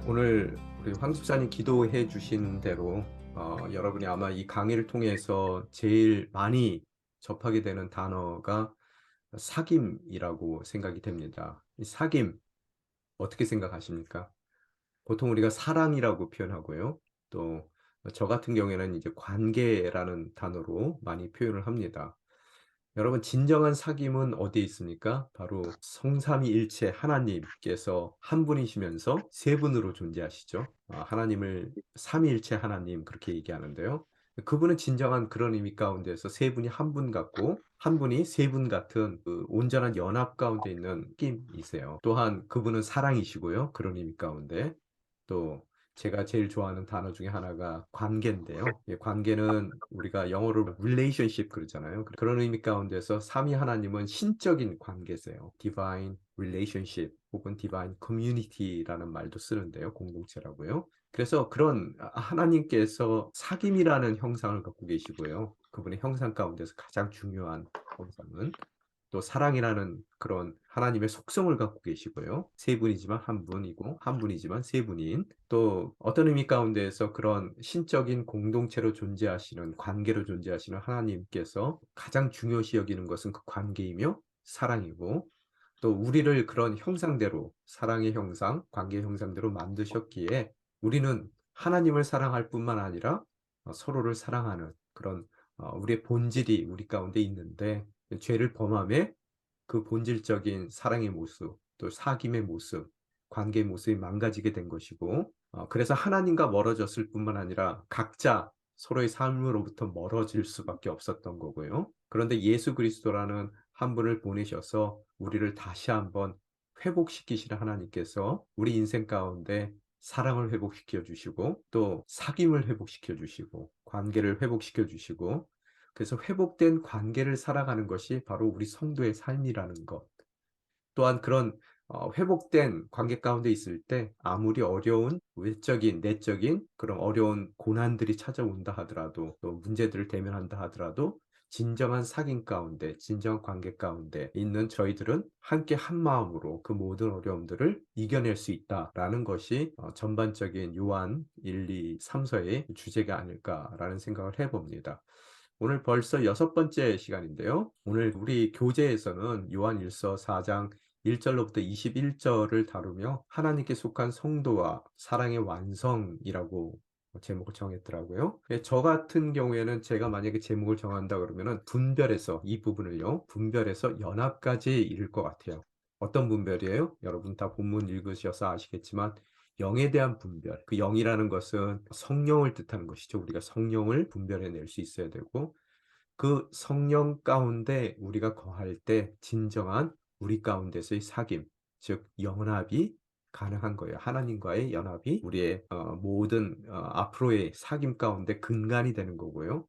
오늘 우리 황 집사님 기도해 주신 대로 여러분이 아마 이 강의를 통해서 제일 많이 접하게 되는 단어가 사귐이라고 생각이 됩니다. 이 사귐 어떻게 생각하십니까? 보통 우리가 사랑이라고 표현하고요. 또 저 같은 경우에는 이제 관계라는 단어로 많이 표현을 합니다. 여러분 진정한 사귐은 어디에 있습니까? 바로 성삼위일체 하나님께서 한 분이시면서 세 분으로 존재하시죠. 하나님을 삼위일체 하나님 그렇게 얘기하는데요. 그분은 진정한 그런 의미 가운데서 세 분이 한 분 같고 한 분이 세 분 같은 그 온전한 연합 가운데 있는 느낌이세요. 또한 그분은 사랑이시고요. 그런 의미 가운데 또 제가 제일 좋아하는 단어 중에 하나가 관계인데요. 관계는 우리가 영어로 relationship 그러잖아요. 그런 의미 가운데서 삼위 하나님은 신적인 관계세요. divine relationship 혹은 divine community라는 말도 쓰는데요. 공동체라고요. 그래서 그런 하나님께서 사귐이라는 형상을 갖고 계시고요. 그분의 형상 가운데서 가장 중요한 형상은 또 사랑이라는 그런 하나님의 속성을 갖고 계시고요. 세 분이지만 한 분이고 한 분이지만 세 분인 또 어떤 의미 가운데에서 그런 신적인 공동체로 존재하시는 관계로 존재하시는 하나님께서 가장 중요시 여기는 것은 그 관계이며 사랑이고 또 우리를 그런 형상대로 사랑의 형상, 관계의 형상대로 만드셨기에 우리는 하나님을 사랑할 뿐만 아니라 서로를 사랑하는 그런 우리의 본질이 우리 가운데 있는데 죄를 범함에 그 본질적인 사랑의 모습, 또 사귐의 모습, 관계의 모습이 망가지게 된 것이고 그래서 하나님과 멀어졌을 뿐만 아니라 각자 서로의 삶으로부터 멀어질 수밖에 없었던 거고요. 그런데 예수 그리스도라는 한 분을 보내셔서 우리를 다시 한번 회복시키시는 하나님께서 우리 인생 가운데 사랑을 회복시켜 주시고 또 사귐을 회복시켜 주시고 관계를 회복시켜 주시고 그래서 회복된 관계를 살아가는 것이 바로 우리 성도의 삶이라는 것. 또한 그런 회복된 관계 가운데 있을 때 아무리 어려운 외적인 내적인 그런 어려운 고난들이 찾아온다 하더라도 또 문제들을 대면한다 하더라도 진정한 사귐 가운데 진정한 관계 가운데 있는 저희들은 함께 한 마음으로 그 모든 어려움들을 이겨낼 수 있다라는 것이 전반적인 요한 1, 2, 3서의 주제가 아닐까라는 생각을 해 봅니다. 오늘 벌써 여섯 번째 시간인데요. 오늘 우리 교재에서는 요한일서 4장 1절로부터 21절을 다루며 하나님께 속한 성도와 사랑의 완성이라고 제목을 정했더라고요. 저 같은 경우에는 제가 만약에 제목을 정한다 그러면은 분별해서 이 부분을요. 분별해서 연합까지 이룰 것 같아요. 어떤 분별이에요? 여러분 다 본문 읽으셔서 아시겠지만 영에 대한 분별. 그 영이라는 것은 성령을 뜻하는 것이죠. 우리가 성령을 분별해낼 수 있어야 되고 그 성령 가운데 우리가 거할 때 진정한 우리 가운데서의 사귐, 즉 연합이 가능한 거예요. 하나님과의 연합이 우리의 모든 앞으로의 사귐 가운데 근간이 되는 거고요.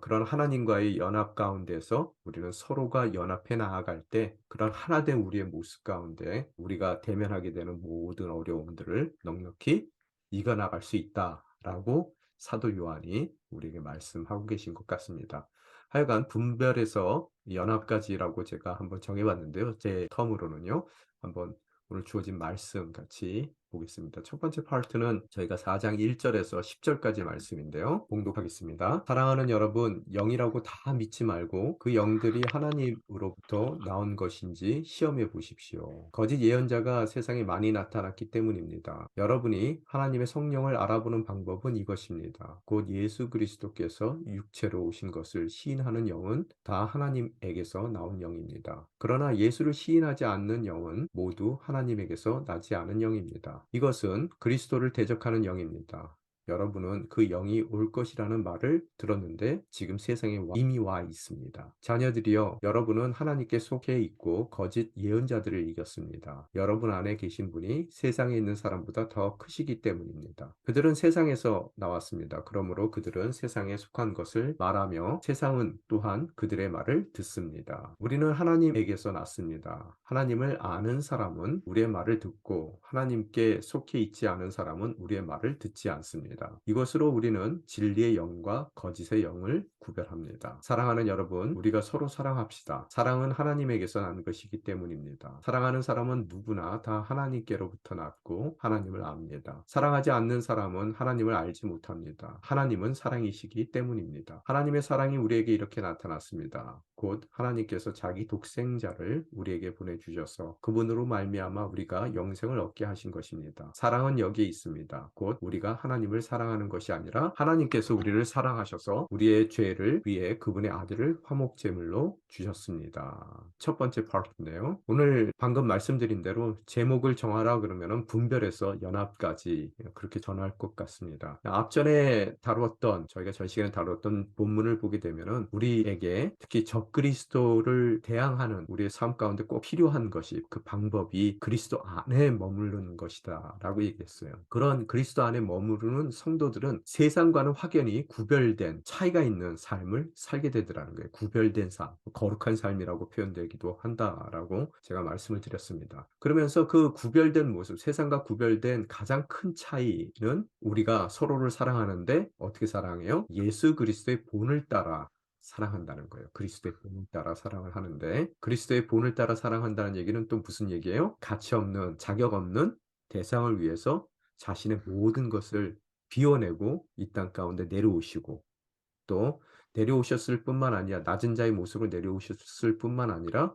그런 하나님과의 연합 가운데서 우리는 서로가 연합해 나아갈 때 그런 하나된 우리의 모습 가운데 우리가 대면하게 되는 모든 어려움들을 넉넉히 이겨나갈 수 있다라고 사도 요한이 우리에게 말씀하고 계신 것 같습니다. 하여간 분별해서 연합까지라고 제가 한번 정해 봤는데요. 제 텀으로는요. 한번 오늘 주어진 말씀 같이 보겠습니다. 첫 번째 파트는 저희가 4장 1절에서 10절까지 말씀인데요. 봉독하겠습니다. 사랑하는 여러분, 영이라고 다 믿지 말고 그 영들이 하나님으로부터 나온 것인지 시험해 보십시오. 거짓 예언자가 세상에 많이 나타났기 때문입니다. 여러분이 하나님의 성령을 알아보는 방법은 이것입니다. 곧 예수 그리스도께서 육체로 오신 것을 시인하는 영은 다 하나님에게서 나온 영입니다. 그러나 예수를 시인하지 않는 영은 모두 하나님에게서 나지 않은 영입니다. 이것은 그리스도를 대적하는 영입니다. 여러분은 그 영이 올 것이라는 말을 들었는데 지금 세상에 이미 와 있습니다. 자녀들이여, 여러분은 하나님께 속해 있고 거짓 예언자들을 이겼습니다. 여러분 안에 계신 분이 세상에 있는 사람보다 더 크시기 때문입니다. 그들은 세상에서 나왔습니다. 그러므로 그들은 세상에 속한 것을 말하며 세상은 또한 그들의 말을 듣습니다. 우리는 하나님에게서 났습니다. 하나님을 아는 사람은 우리의 말을 듣고 하나님께 속해 있지 않은 사람은 우리의 말을 듣지 않습니다. 것입니다. 이것으로 우리는 진리의 영과 거짓의 영을 구별합니다. 사랑하는 여러분, 우리가 서로 사랑합시다. 사랑은 하나님에게서 난 것이기 때문입니다. 사랑하는 사람은 누구나 다 하나님께로부터 났고 하나님을 압니다. 사랑하지 않는 사람은 하나님을 알지 못합니다. 하나님은 사랑이시기 때문입니다. 하나님의 사랑이 우리에게 이렇게 나타났습니다. 곧 하나님께서 자기 독생자를 우리에게 보내주셔서 그분으로 말미암아 우리가 영생을 얻게 하신 것입니다. 사랑은 여기에 있습니다. 곧 우리가 하나님을 사랑하는 것이 아니라 하나님께서 우리를 사랑하셔서 우리의 죄를 위해 그분의 아들을 화목제물로 주셨습니다. 첫 번째 파트인데요. 오늘 방금 말씀드린 대로 제목을 정하라 그러면은 분별해서 연합까지 그렇게 전할 것 같습니다. 앞전에 다루었던 저희가 전 시간에 다루었던 본문을 보게 되면은 우리에게 특히 적그리스도를 대항하는 우리의 삶 가운데 꼭 필요한 것이 그 방법이 그리스도 안에 머무르는 것이다 라고 얘기했어요. 그런 그리스도 안에 머무르는 성도들은 세상과는 확연히 구별된 차이가 있는 삶을 살게 되더라는 거예요. 구별된 삶, 거룩한 삶이라고 표현되기도 한다라고 제가 말씀을 드렸습니다. 그러면서 그 구별된 모습, 세상과 구별된 가장 큰 차이는 우리가 서로를 사랑하는데 어떻게 사랑해요? 예수 그리스도의 본을 따라 사랑한다는 거예요. 그리스도의 본을 따라 사랑을 하는데 그리스도의 본을 따라 사랑한다는 얘기는 또 무슨 얘기예요? 가치 없는, 자격 없는 대상을 위해서 자신의 모든 것을 비워내고 이 땅 가운데 내려오시고 또 내려오셨을 뿐만 아니라 낮은 자의 모습을 내려오셨을 뿐만 아니라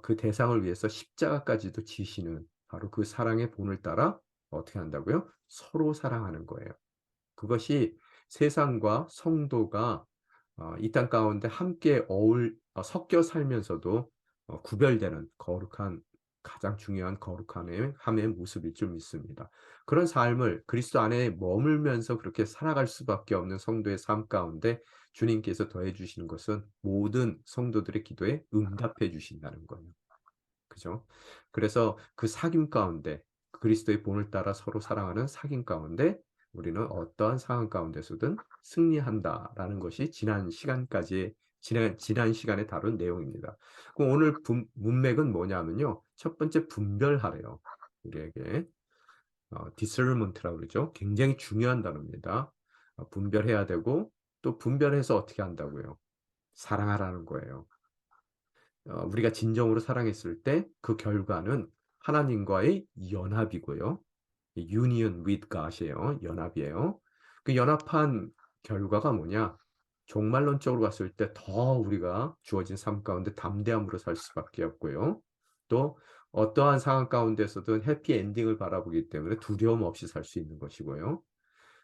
그 대상을 위해서 십자가까지도 지시는 바로 그 사랑의 본을 따라 어떻게 한다고요? 서로 사랑하는 거예요. 그것이 세상과 성도가 이 땅 가운데 함께 섞여 살면서도 구별되는 거룩한 가장 중요한 거룩함의 모습일 줄 믿습니다. 그런 삶을 그리스도 안에 머물면서 그렇게 살아갈 수밖에 없는 성도의 삶 가운데 주님께서 더해 주시는 것은 모든 성도들의 기도에 응답해 주신다는 거예요. 그죠? 그래서 그 사귐 가운데 그리스도의 본을 따라 서로 사랑하는 사귐 가운데 우리는 어떠한 상황 가운데서든 승리한다라는 것이 지난 시간에 다룬 내용입니다. 그럼 오늘 문맥은 뭐냐면요. 첫 번째 분별하래요. 우리에게 discernment라고 그러죠. 굉장히 중요한 단어입니다. 분별해야 되고 또 분별해서 어떻게 한다고요? 사랑하라는 거예요. 우리가 진정으로 사랑했을 때 그 결과는 하나님과의 연합이고요. union with God이에요. 연합이에요. 그 연합한 결과가 뭐냐? 종말론적으로 봤을 때 더 우리가 주어진 삶 가운데 담대함으로 살 수밖에 없고요. 또 어떠한 상황 가운데서든 해피 엔딩을 바라보기 때문에 두려움 없이 살 수 있는 것이고요.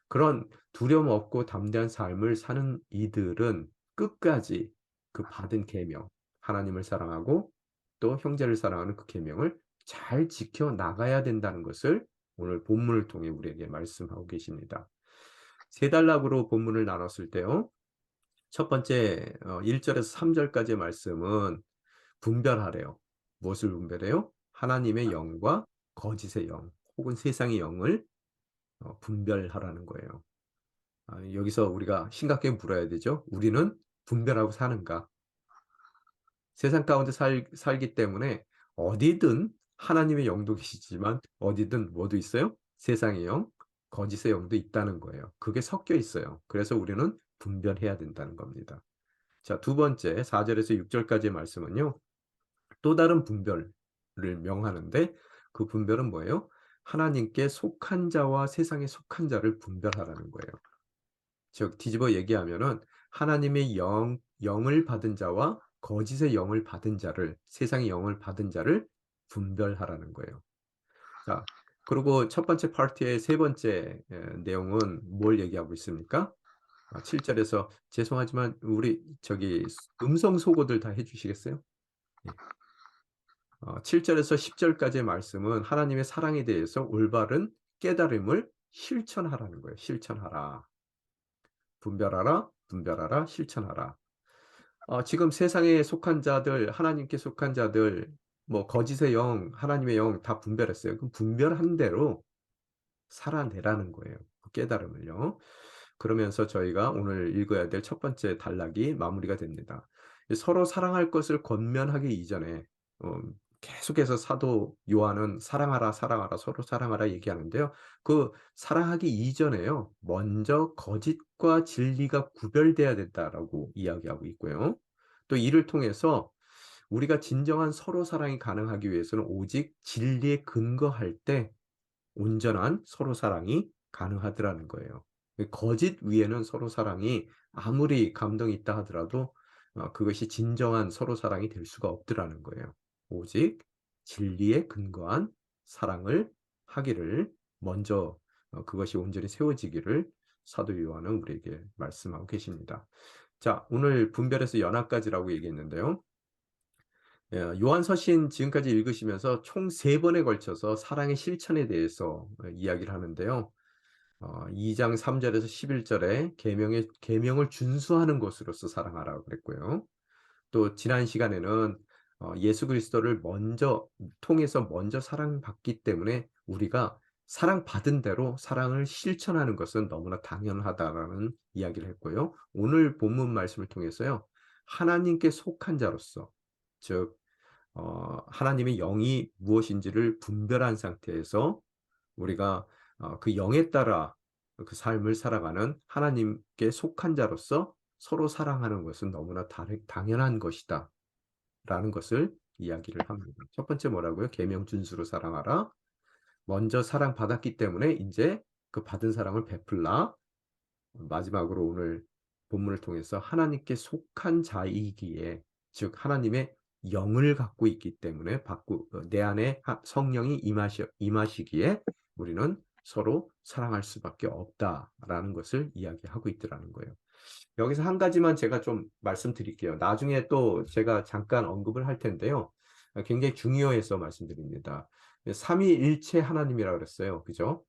그런 두려움 없고 담대한 삶을 사는 이들은 끝까지 그 받은 계명, 하나님을 사랑하고 또 형제를 사랑하는 그 계명을 잘 지켜 나가야 된다는 것을 오늘 본문을 통해 우리에게 말씀하고 계십니다. 세 단락으로 본문을 나눴을 때요. 첫 번째 1절에서 3절까지의 말씀은 분별하래요. 무엇을 분별해요? 하나님의 영과 거짓의 영, 혹은 세상의 영을 분별하라는 거예요. 여기서 우리가 심각하게 물어야 되죠. 우리는 분별하고 사는가? 세상 가운데 살기 때문에 어디든 하나님의 영도 계시지만 어디든 뭐도 있어요? 세상의 영, 거짓의 영도 있다는 거예요. 그게 섞여 있어요. 그래서 우리는 분별해야 된다는 겁니다. 자, 두 번째 4절에서 6절까지의 말씀은요. 또 다른 분별을 명하는데 그 분별은 뭐예요? 하나님께 속한 자와 세상에 속한 자를 분별하라는 거예요. 즉 뒤집어 얘기하면은 하나님의 영을 받은 자와 거짓의 영을 받은 자를 세상의 영을 받은 자를 분별하라는 거예요. 자, 그리고 첫 번째 파트의 세 번째 내용은 뭘 얘기하고 있습니까? 7절에서 죄송하지만 우리 저기 음성 소거들 다 해주시겠어요? 예. 7절에서 10절까지의 말씀은 하나님의 사랑에 대해서 올바른 깨달음을 실천하라는 거예요. 실천하라. 분별하라, 분별하라, 실천하라. 지금 세상에 속한 자들, 하나님께 속한 자들, 뭐 거짓의 영, 하나님의 영 다 분별했어요. 그럼 분별한 대로 살아내라는 거예요. 그 깨달음을요. 그러면서 저희가 오늘 읽어야 될 첫 번째 단락이 마무리가 됩니다. 서로 사랑할 것을 권면하기 이전에 계속해서 사도 요한은 "사랑하라, 사랑하라, 서로 사랑하라." 얘기하는데요. 그 사랑하기 이전에요. 먼저 "거짓과 진리가 구별돼야 된다."라고 이야기하고 있고요. 또 이를 통해서 우리가 진정한 서로 사랑이 가능하기 위해서는 오직 진리에 근거할 때 온전한 서로 사랑이 가능하더라는 거예요. 그 거짓 위에는 서로 사랑이 아무리 감동이 있다 하더라도 그것이 진정한 서로 사랑이 될 수가 없더라는 거예요. 오직 진리에 근거한 사랑을 하기를 먼저 그것이 온전히 세워지기를 사도 요한은 우리에게 말씀하고 계십니다. 자, 오늘 분별에서 연합까지라고 얘기했는데요. 요한서신 지금까지 읽으시면서 총 3 번에 걸쳐서 사랑의 실천에 대해서 이야기를 하는데요. 2장 3 절에서 11 절에 계명을 준수하는 것으로서 사랑하라고 그랬고요. 또 지난 시간에는 예수 그리스도를 먼저 사랑받기 때문에 우리가 사랑받은 대로 사랑을 실천하는 것은 너무나 당연하다라는 이야기를 했고요. 오늘 본문 말씀을 통해서요. 하나님께 속한 자로서, 즉 하나님의 영이 무엇인지를 분별한 상태에서 우리가 그 영에 따라 그 삶을 살아가는 하나님께 속한 자로서 서로 사랑하는 것은 너무나 당연한 것이다 라는 것을 이야기를 합니다. 첫 번째 뭐라고요? 계명 준수로 사랑하라. 먼저 사랑받았기 때문에 인제 그 받은 사랑을 베풀라. 마지막으로 오늘 본문을 통해서 하나님께 속한 자이기에, 즉 하나님의 영을 갖고 있기 때문에 내 안에 성령이 임하시기에 우리는 서로 사랑할 수밖에 없다라는 것을 이야기하고 있더라는 거예요. 여기서 한 가지만 제가 좀 말씀드릴게요. 나중에 또 제가 잠깐 언급을 할 텐데요. 굉장히 중요해서 말씀드립니다. 삼위일체 하나님이라고 그랬어요. 그죠?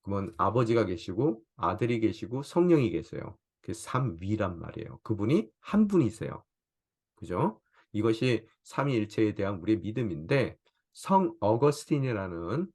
그러면 아버지가 계시고 아들이 계시고 성령이 계세요. 그 삼위란 말이에요. 그분이 한 분이세요. 그죠? 이것이 삼위일체에 대한 우리의 믿음인데, 성 어거스틴이라는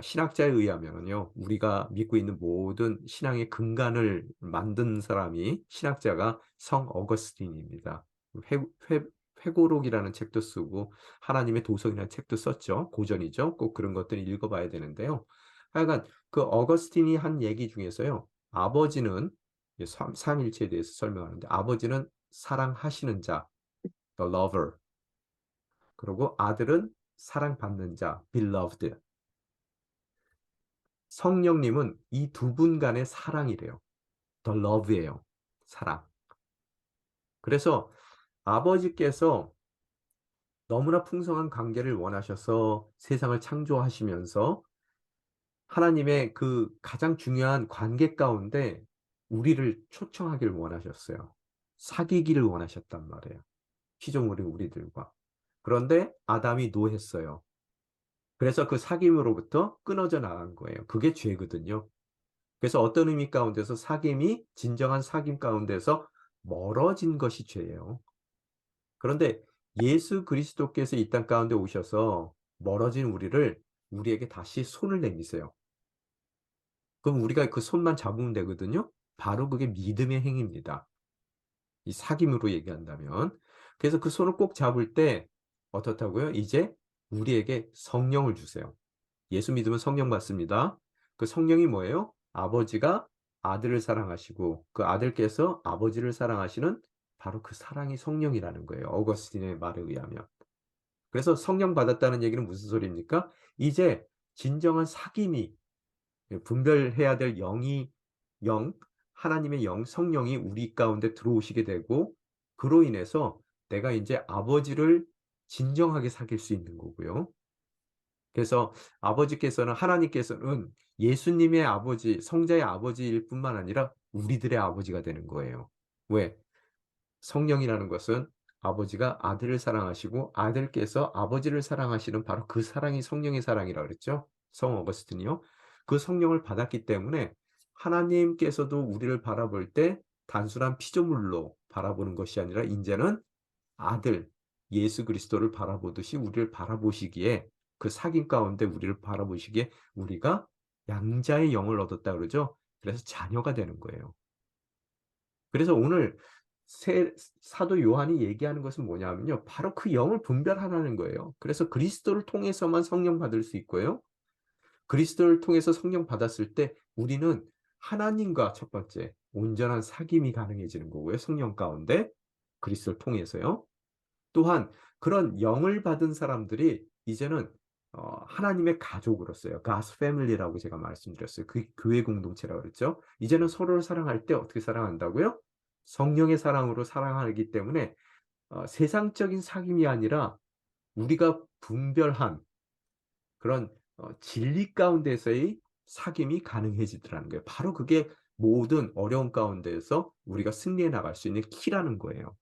신학자에 의하면요, 우리가 믿고 있는 모든 신앙의 근간을 만든 사람이, 신학자가 성 어거스틴입니다. 회 회 회고록이라는 책도 쓰고 하나님의 도성이라는 책도 썼죠. 고전이죠. 꼭 그런 것들을 읽어 봐야 되는데요. 하여간 그 어거스틴이 한 얘기 중에서요. 아버지는, 이제 삼일체에 대해서 설명하는데, 아버지는 사랑하시는 자, the lover. 그리고 아들은 사랑받는 자, beloved. 성령님은 이 두 분 간의 사랑이래요. the love예요. 사랑. 그래서 아버지께서 너무나 풍성한 관계를 원하셔서 세상을 창조하시면서 하나님의 그 가장 중요한 관계 가운데 우리를 초청하기를 원하셨어요. 사귀기를 원하셨단 말이에요. 피조물인 우리들과. 그런데 아담이 노했어요. 그래서 그 사귐으로부터 끊어져 나간 거예요. 그게 죄거든요. 그래서 어떤 의미 가운데서 진정한 사귐 가운데서 멀어진 것이 죄예요. 그런데 예수 그리스도께서 이 땅 가운데 오셔서 멀어진 우리에게 다시 손을 내미세요. 그럼 우리가 그 손만 잡으면 되거든요. 바로 그게 믿음의 행위입니다. 이 사귐으로 얘기한다면. 그래서 그 손을 꼭 잡을 때 어떻다고요? 이제 우리에게 성령을 주세요. 예수 믿으면 성령 받습니다. 그 성령이 뭐예요? 아버지가 아들을 사랑하시고 그 아들께서 아버지를 사랑하시는 바로 그 사랑이 성령이라는 거예요. 어거스틴의 말에 의하면. 그래서 성령 받았다는 얘기는 무슨 소리입니까? 이제 진정한 사귐이, 분별해야 될 영, 하나님의 영, 성령이 우리 가운데 들어오시게 되고, 그로 인해서 내가 인제 아버지를 진정하게 사귈 수 있는 거고요. 그래서 하나님께서는 예수님의 아버지, 성자의 아버지일 뿐만 아니라 우리들의 아버지가 되는 거예요. 왜? 성령이라는 것은 아버지가 아들을 사랑하시고 아들께서 아버지를 사랑하시는 바로 그 사랑이 성령의 사랑이라 그랬죠. 성 어거스틴이요. 그 성령을 받았기 때문에 하나님께서도 우리를 바라볼 때 단순한 피조물로 바라보는 것이 아니라 인제는 아들 예수 그리스도를 바라보듯이 우리를 바라보시기에, 그 사귐 가운데 우리를 바라보시기에 우리가 양자의 영을 얻었다 그러죠. 그래서 자녀가 되는 거예요. 그래서 오늘 사도 요한이 얘기하는 것은 뭐냐면요. 바로 그 영을 분별하라는 거예요. 그래서 그리스도를 통해서만 성령 받을 수 있고요. 그리스도를 통해서 성령 받았을 때 우리는 하나님과 첫 번째 온전한 사귐이 가능해지는 거고요. 성령 가운데 그리스도를 통해서요. 또한 그런 영을 받은 사람들이 이제는 하나님의 가족으로서요. God's family라고 제가 말씀드렸어요. 그 교회 공동체라고 그랬죠. 이제는 서로를 사랑할 때 어떻게 사랑한다고요? 성령의 사랑으로 사랑하기 때문에 세상적인 사귐이 아니라 우리가 분별한 그런 진리 가운데서의 사귐이 가능해지더라는 거예요. 바로 그게 모든 어려움 가운데에서 우리가 승리해 나갈 수 있는 키라는 거예요.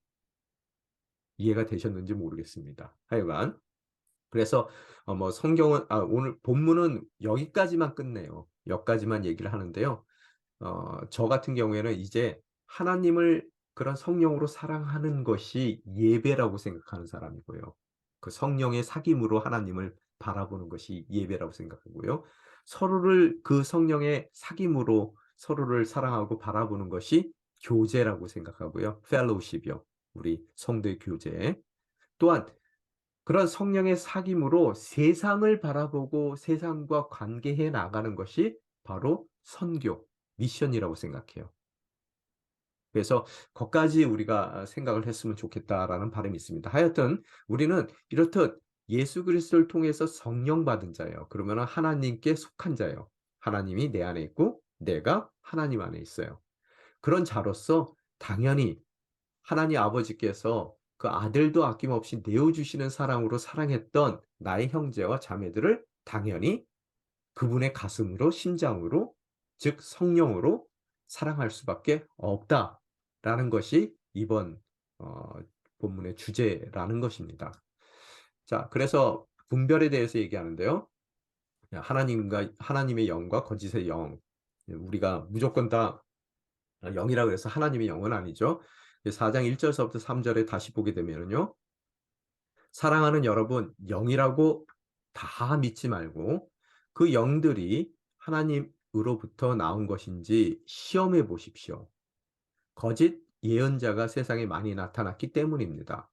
이해가 되셨는지 모르겠습니다. 하여간 그래서 뭐 성경은 오늘 본문은 여기까지만 끝내요. 여기까지만 얘기를 하는데요. 저 같은 경우에는 이제 하나님을 그런 성령으로 사랑하는 것이 예배라고 생각하는 사람이고요. 그 성령의 사귐으로 하나님을 바라보는 것이 예배라고 생각하고요. 서로를 그 성령의 사귐으로 서로를 사랑하고 바라보는 것이 교제라고 생각하고요. fellowship이요. 우리 성도의 교제. 또한 그런 성령의 사귐으로 세상을 바라보고 세상과 관계해 나가는 것이 바로 선교, 미션이라고 생각해요. 그래서 거기까지 우리가 생각을 했으면 좋겠다라는 바람이 있습니다. 하여튼 우리는 이렇듯 예수 그리스도를 통해서 성령 받은 자예요. 그러면은 하나님께 속한 자예요. 하나님이 내 안에 있고 내가 하나님 안에 있어요. 그런 자로서 당연히 하나님 아버지께서 그 아들도 아낌없이 내어주시는 사랑으로 사랑했던 나의 형제와 자매들을 당연히 그분의 가슴으로 심장으로 즉 성령으로 사랑할 수밖에 없다라는 것이 이번 어 본문의 주제라는 것입니다. 자, 그래서 분별에 대해서 얘기하는데요. 하나님과 하나님의 영과 거짓의 영. 우리가 무조건 다 영이라 그래서 하나님의 영은 아니죠. 4장 1절서부터 3절에 다시 보게 되면은요. 사랑하는 여러분, 영이라고 다 믿지 말고 그 영들이 하나님으로부터 나온 것인지 시험해 보십시오. 거짓 예언자가 세상에 많이 나타났기 때문입니다.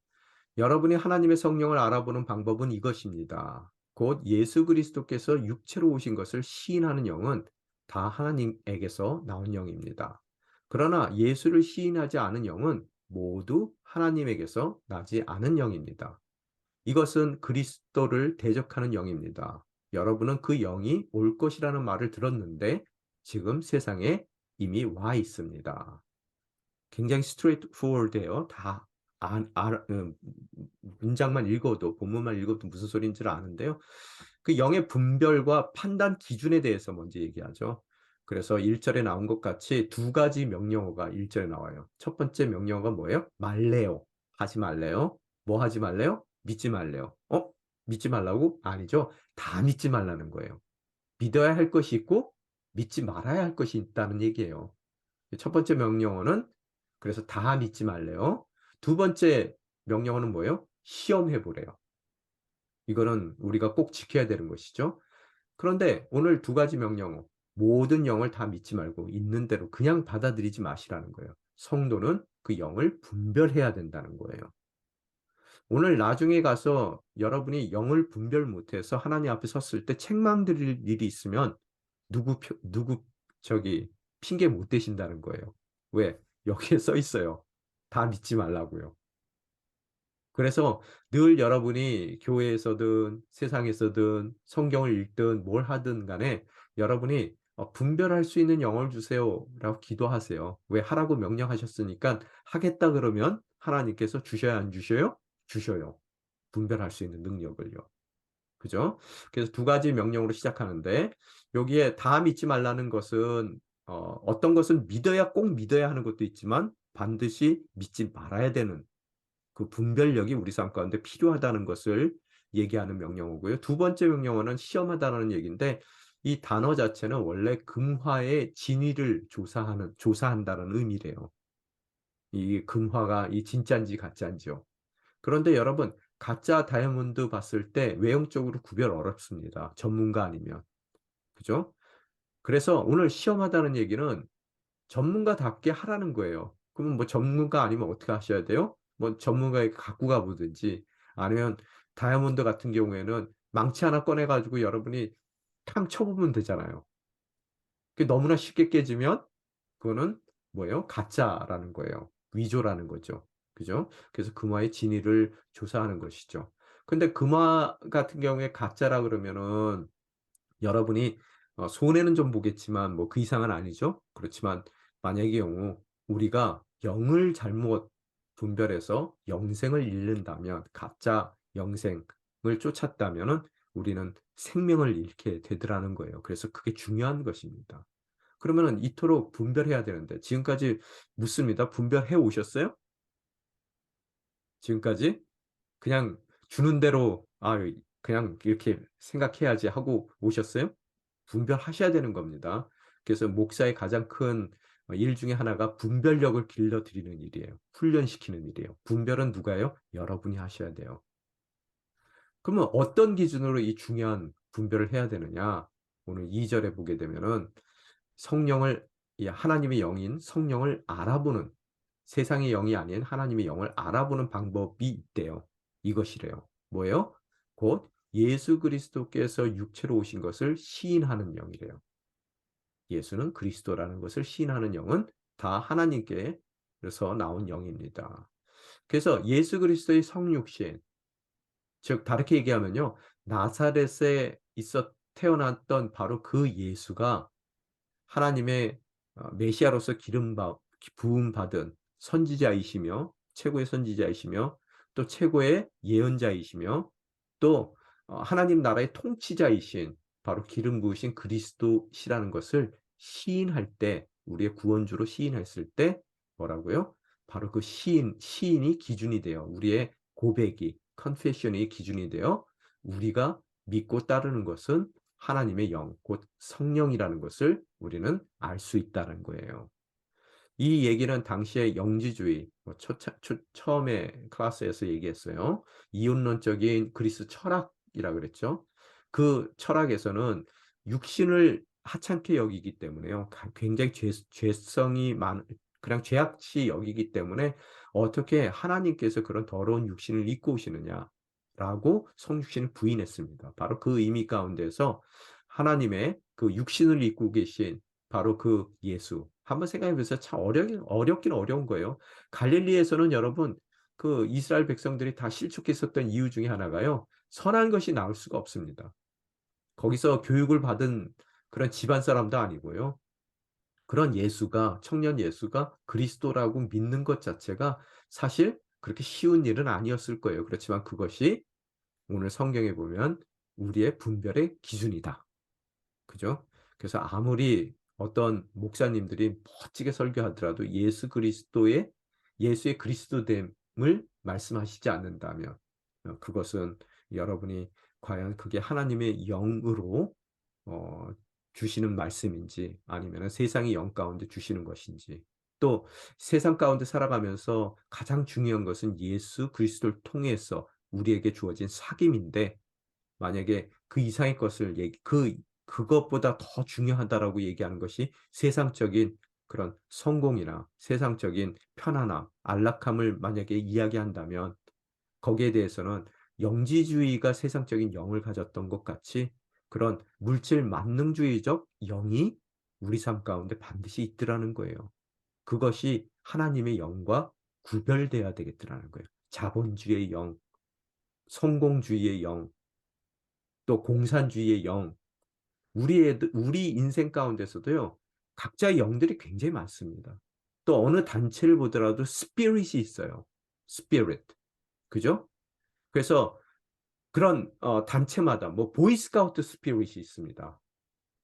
여러분이 하나님의 성령을 알아보는 방법은 이것입니다. 곧 예수 그리스도께서 육체로 오신 것을 시인하는 영은 다 하나님에게서 나온 영입니다. 그러나 예수를 시인하지 않은 영은 모두 하나님에게서 나지 않은 영입니다. 이것은 그리스도를 대적하는 영입니다. 여러분은 그 영이 올 것이라는 말을 들었는데 지금 세상에 이미 와 있습니다. 굉장히 스트레이트 포워드해요. 다 문장만 읽어도 본문만 읽어도 무슨 소리인지를 아는데요. 그 영의 분별과 판단 기준에 대해서 먼저 얘기하죠. 그래서 1절에 나온 것 같이 두 가지 명령어가 1절에 나와요. 첫 번째 명령어가 뭐예요? 말래요. 하지 말래요. 뭐 하지 말래요? 믿지 말래요. 믿지 말라고? 아니죠. 다 믿지 말라는 거예요. 믿어야 할 것이 있고 믿지 말아야 할 것이 있다는 얘기예요. 첫 번째 명령어는 그래서 다 믿지 말래요. 두 번째 명령어는 뭐예요? 시험해 보래요. 이거는 우리가 꼭 지켜야 되는 것이죠. 그런데 오늘 두 가지 명령어, 모든 영을 다 믿지 말고 있는 대로 그냥 받아들이지 마시라는 거예요. 성도는 그 영을 분별해야 된다는 거예요. 오늘 나중에 가서 여러분이 영을 분별 못해서 하나님 앞에 섰을 때 책망 드릴 일이 있으면 누구 핑계 못 대신다는 거예요. 왜? 여기에 써 있어요. 다 믿지 말라고요. 그래서 늘 여러분이 교회에서든 세상에서든 성경을 읽든 뭘 하든 간에 여러분이 분별할 수 있는 영을 주세요라고 기도하세요. 왜? 하라고 명령하셨으니까 하겠다 그러면 하나님께서 주셔야 안 주셔요? 주셔요. 분별할 수 있는 능력을요. 그죠? 그래서 두 가지 명령으로 시작하는데 여기에 다 믿지 말라는 것은 어떤 것은 믿어야 꼭 믿어야 하는 것도 있지만 반드시 믿지 말아야 되는 그 분별력이 우리 삶 가운데 필요하다는 것을 얘기하는 명령어고요. 두 번째 명령어는 시험하다는 얘기인데 이 단어 자체는 원래 금화의 진위를 조사한다는 의미래요. 이 금화가 이 진짜인지 가짜인지요. 그런데 여러분, 가짜 다이아몬드 봤을 때 외형적으로 구별 어렵습니다. 전문가 아니면. 그죠? 그래서 오늘 시험하다는 얘기는 전문가답게 하라는 거예요. 그러면 뭐 전문가 아니면 어떻게 하셔야 돼요? 뭐 전문가에게 갖고 가 보든지, 아니면 다이아몬드 같은 경우에는 망치 하나 꺼내 가지고 여러분이 탕 쳐 보면 되잖아요. 그게 너무나 쉽게 깨지면 그거는 뭐예요? 가짜라는 거예요. 위조라는 거죠. 그죠? 그래서 금화의 진위를 조사하는 것이죠. 근데 금화 같은 경우에 가짜라 그러면은 여러분이 손해는 좀 보겠지만 뭐 그 이상은 아니죠. 그렇지만 만약의 경우 우리가 영을 잘못 분별해서 영생을 잃는다면, 가짜 영생을 쫓았다면은 우리는 생명을 잃게 되더라는 거예요. 그래서 그게 중요한 것입니다. 그러면은 이토록 분별해야 되는데 지금까지 묻습니다. 분별해 오셨어요? 지금까지? 그냥 주는 대로 '아 그냥 이렇게 생각해야지.' 하고 오셨어요? 분별하셔야 되는 겁니다. 그래서 목사의 가장 큰 일 중에 하나가 분별력을 길러 드리는 일이에요. 훈련시키는 일이에요. 분별은 누가 해요? 여러분이 하셔야 돼요. 그러면 어떤 기준으로 이 중요한 분별을 해야 되느냐? 오늘 2 절에 보게 되면은 성령을, 이 하나님의 영인 성령을 알아보는, 세상의 영이 아닌 하나님의 영을 알아보는 방법이 있대요. 이것이래요. 뭐예요? 곧 예수 그리스도께서 육체로 오신 것을 시인하는 영이래요. 예수는 그리스도라는 것을 시인하는 영은 다 하나님께서 나온 영입니다. 그래서 예수 그리스도의 성육신, 즉 다르게 얘기하면요, 나사렛에 태어났던 바로 그 예수가 하나님의 메시아로서 부음 받은 선지자이시며 최고의 선지자이시며 또 최고의 예언자이시며 또 하나님 나라의 통치자이신 바로 기름 부으신 그리스도시라는 것을 시인할 때, 우리의 구원주로 시인했을 때 뭐라고요? 바로 그 시인이 기준이 돼요. 우리의 고백이, confession이 기준이 돼요. 우리가 믿고 따르는 것은 하나님의 영, 곧 성령이라는 것을 우리는 알 수 있다는 거예요. 이 얘기는 당시의 영지주의, 뭐 처음에 클래스에서 얘기했어요. 이혼론적인 그리스 철학이라 그랬죠. 그 철학에서는 육신을 하찮게 여기기 때문에요. 굉장히 죄성이 그냥 죄악시 여기기 때문에 어떻게 하나님께서 그런 더러운 육신을 입고 오시느냐라고 성육신을 부인했습니다. 바로 그 의미 가운데서 하나님의 그 육신을 입고 계신 바로 그 예수. 한번 생각해 보세요. 참 어렵긴 어려운 거예요. 갈릴리에서는 여러분, 그 이스라엘 백성들이 다 실족했었던 이유 중에 하나가요, 선한 것이 나올 수가 없습니다. 거기서 교육을 받은 그런 집안 사람도 아니고요. 그런 예수가, 청년 예수가 그리스도라고 믿는 것 자체가 사실 그렇게 쉬운 일은 아니었을 거예요. 그렇지만 그것이 오늘 성경에 보면 우리의 분별의 기준이다. 그죠? 그래서 아무리 어떤 목사님들이 멋지게 설교하더라도 예수의 그리스도됨을 말씀하시지 않는다면 그것은 여러분이 과연 그게 하나님의 영으로 어 주시는 말씀인지, 아니면은 세상의 영 가운데 주시는 것인지, 또 세상 가운데 살아가면서 가장 중요한 것은 예수 그리스도를 통해서 우리에게 주어진 사귐인데, 만약에 그 이상의 것을 그것보다 더 중요하다라고 얘기하는 것이 세상적인 그런 성공이나 세상적인 편안함, 안락함을 만약에 이야기한다면, 거기에 대해서는 영지주의가 세상적인 영을 가졌던 것 같이 그런 물질 만능주의적 영이 우리 삶 가운데 반드시 있더라는 거예요. 그것이 하나님의 영과 구별돼야 되겠더라는 거예요. 자본주의의 영, 성공주의의 영, 또 공산주의의 영, 우리 인생 가운데서도요, 각자의 영들이 굉장히 많습니다. 또 어느 단체를 보더라도 스피릿이 있어요. 스피릿. 그죠? 그래서 그런 단체마다 뭐 보이스카우트 스피릿이 있습니다.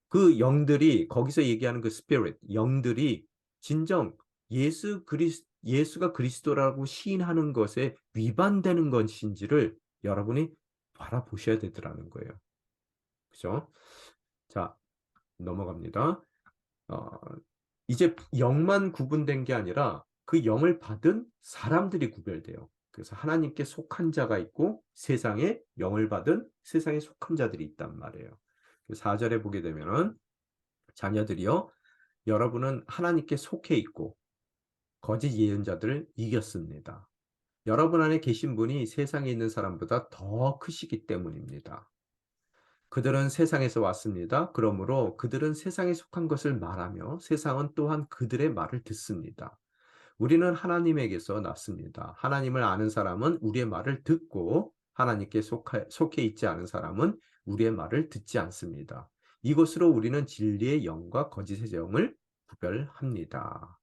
그 영들이, 거기서 얘기하는 그 스피릿, 영들이 진정 예수가 그리스도라고 시인하는 것에 위반되는 것인지를 여러분이 바라보셔야 되더라는 거예요. 그죠? 자, 넘어갑니다. 어 이제 영만 구분된 게 아니라 그 영을 받은 사람들이 구별돼요. 그래서 하나님께 속한 자가 있고 세상에 영을 받은 세상에 속한 자들이 있단 말이에요. 4 절에 보게 되면은 자녀들이여, 여러분은 하나님께 속해 있고 거짓 예언자들을 이겼습니다. 여러분 안에 계신 분이 세상에 있는 사람보다 더 크시기 때문입니다. 그들은 세상에서 왔습니다. 그러므로 그들은 세상에 속한 것을 말하며 세상은 또한 그들의 말을 듣습니다. 우리는 하나님에게서 났습니다. 하나님을 아는 사람은 우리의 말을 듣고 하나님께 속해 있지 않은 사람은 우리의 말을 듣지 않습니다. 이것으로 우리는 진리의 영과 거짓의 영을 구별합니다.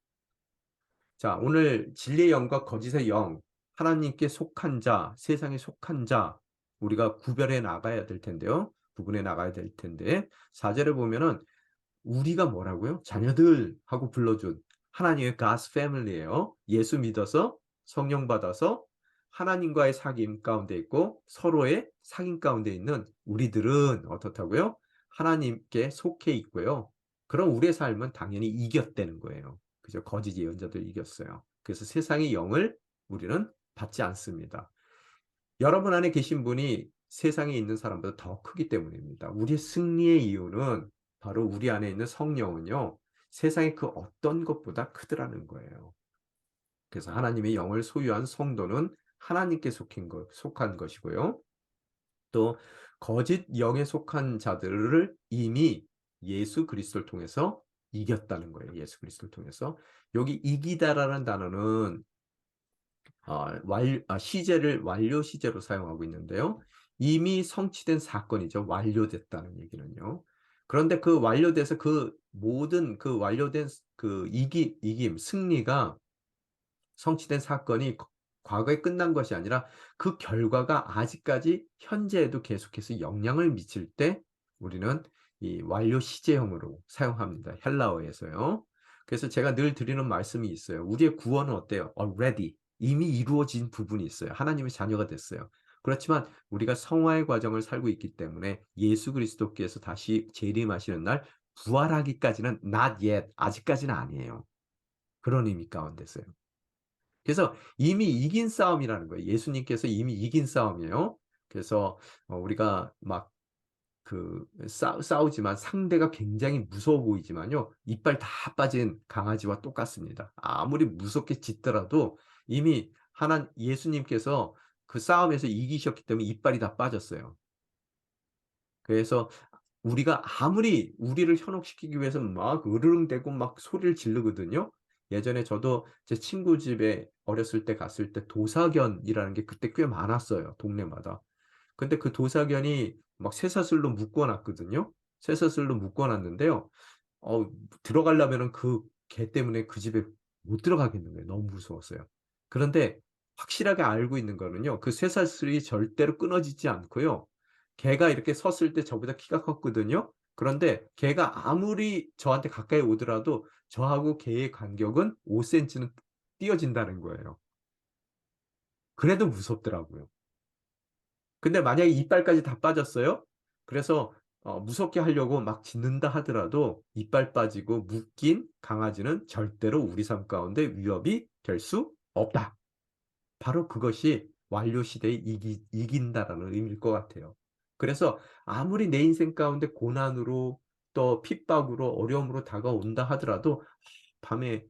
자, 오늘 진리의 영과 거짓의 영, 하나님께 속한 자, 세상에 속한 자, 우리가 구별해 나가야 될 텐데요. 구분해 나가야 될 텐데, 4절에 보면은 우리가 뭐라고요? 자녀들 하고 불러준 하나님의 God's family예요. 예수 믿어서 성령 받아서 하나님과의 사귐 가운데 있고 서로의 사귐 가운데 있는 우리들은 어떻다고요? 하나님께 속해 있고요. 그럼 우리의 삶은 당연히 이겼다는 거예요. 그죠? 거짓 예언자들 이겼어요. 그래서 세상의 영을 우리는 받지 않습니다. 여러분 안에 계신 분이 세상에 있는 사람보다 더 크기 때문입니다. 우리의 승리의 이유는 바로 우리 안에 있는 성령은요, 세상의 그 어떤 것보다 크더라는 거예요. 그래서 하나님의 영을 소유한 성도는 하나님께 속한 것이고요. 또 거짓 영에 속한 자들을 이미 예수 그리스도를 통해서 이겼다는 거예요. 예수 그리스도를 통해서. 여기 이기다라는 단어는 시제를 완료 시제로 사용하고 있는데요. 이미 성취된 사건이죠. 완료됐다는 얘기는요. 그런데 그 완료돼서 그 모든 그 완료된 그 이김, 승리가 성취된 사건이 과거에 끝난 것이 아니라 그 결과가 아직까지 현재에도 계속해서 영향을 미칠 때 우리는 이 완료 시제형으로 사용합니다. 헬라어에서요. 그래서 제가 늘 드리는 말씀이 있어요. 우리의 구원은 어때요? already. 이미 이루어진 부분이 있어요. 하나님의 자녀가 됐어요. 그렇지만 우리가 성화의 과정을 살고 있기 때문에 예수 그리스도께서 다시 재림하시는 날 부활하기까지는 not yet, 아직까지는 아니에요. 그런 의미 가운데서요. 그래서 이미 이긴 싸움이라는 거예요. 예수님께서 이미 이긴 싸움이에요. 그래서 우리가 막 싸우지만 상대가 굉장히 무서워 보이지만요. 이빨 다 빠진 강아지와 똑같습니다. 아무리 무섭게 짖더라도 이미 예수님께서 그 싸움에서 이기셨기 때문에 이빨이 다 빠졌어요. 그래서 우리가 아무리 우리를 현혹시키기 위해서 막 으르렁대고 막 소리를 지르거든요. 예전에 저도 제 친구 집에 어렸을 때 갔을 때 도사견이라는 게 그때 꽤 많았어요, 동네마다. 근데 그 도사견이 막 쇠사슬로 묶어 놨거든요. 쇠사슬로 묶어 놨는데요. 들어가려면은 그 개 때문에 그 집에 못 들어가겠는 거예요. 너무 무서웠어요. 그런데 확실하게 알고 있는 거는요. 그 쇠사슬이 절대로 끊어지지 않고요. 개가 이렇게 섰을 때 저보다 키가 컸거든요. 그런데 개가 아무리 저한테 가까이 오더라도 저하고 개의 간격은 5 센티는 띄어진다는 거예요. 그래도 무섭더라고요. 근데 만약에 이빨까지 다 빠졌어요? 그래서 무섭게 하려고 막 짖는다 하더라도 이빨 빠지고 묶인 강아지는 절대로 우리 삶 가운데 위협이 될 수 없다. 바로 그것이 완료 시대에 이긴다라는 의미일 것 같아요. 그래서 아무리 내 인생 가운데 고난으로 또 핍박으로 어려움으로 다가온다 하더라도 밤에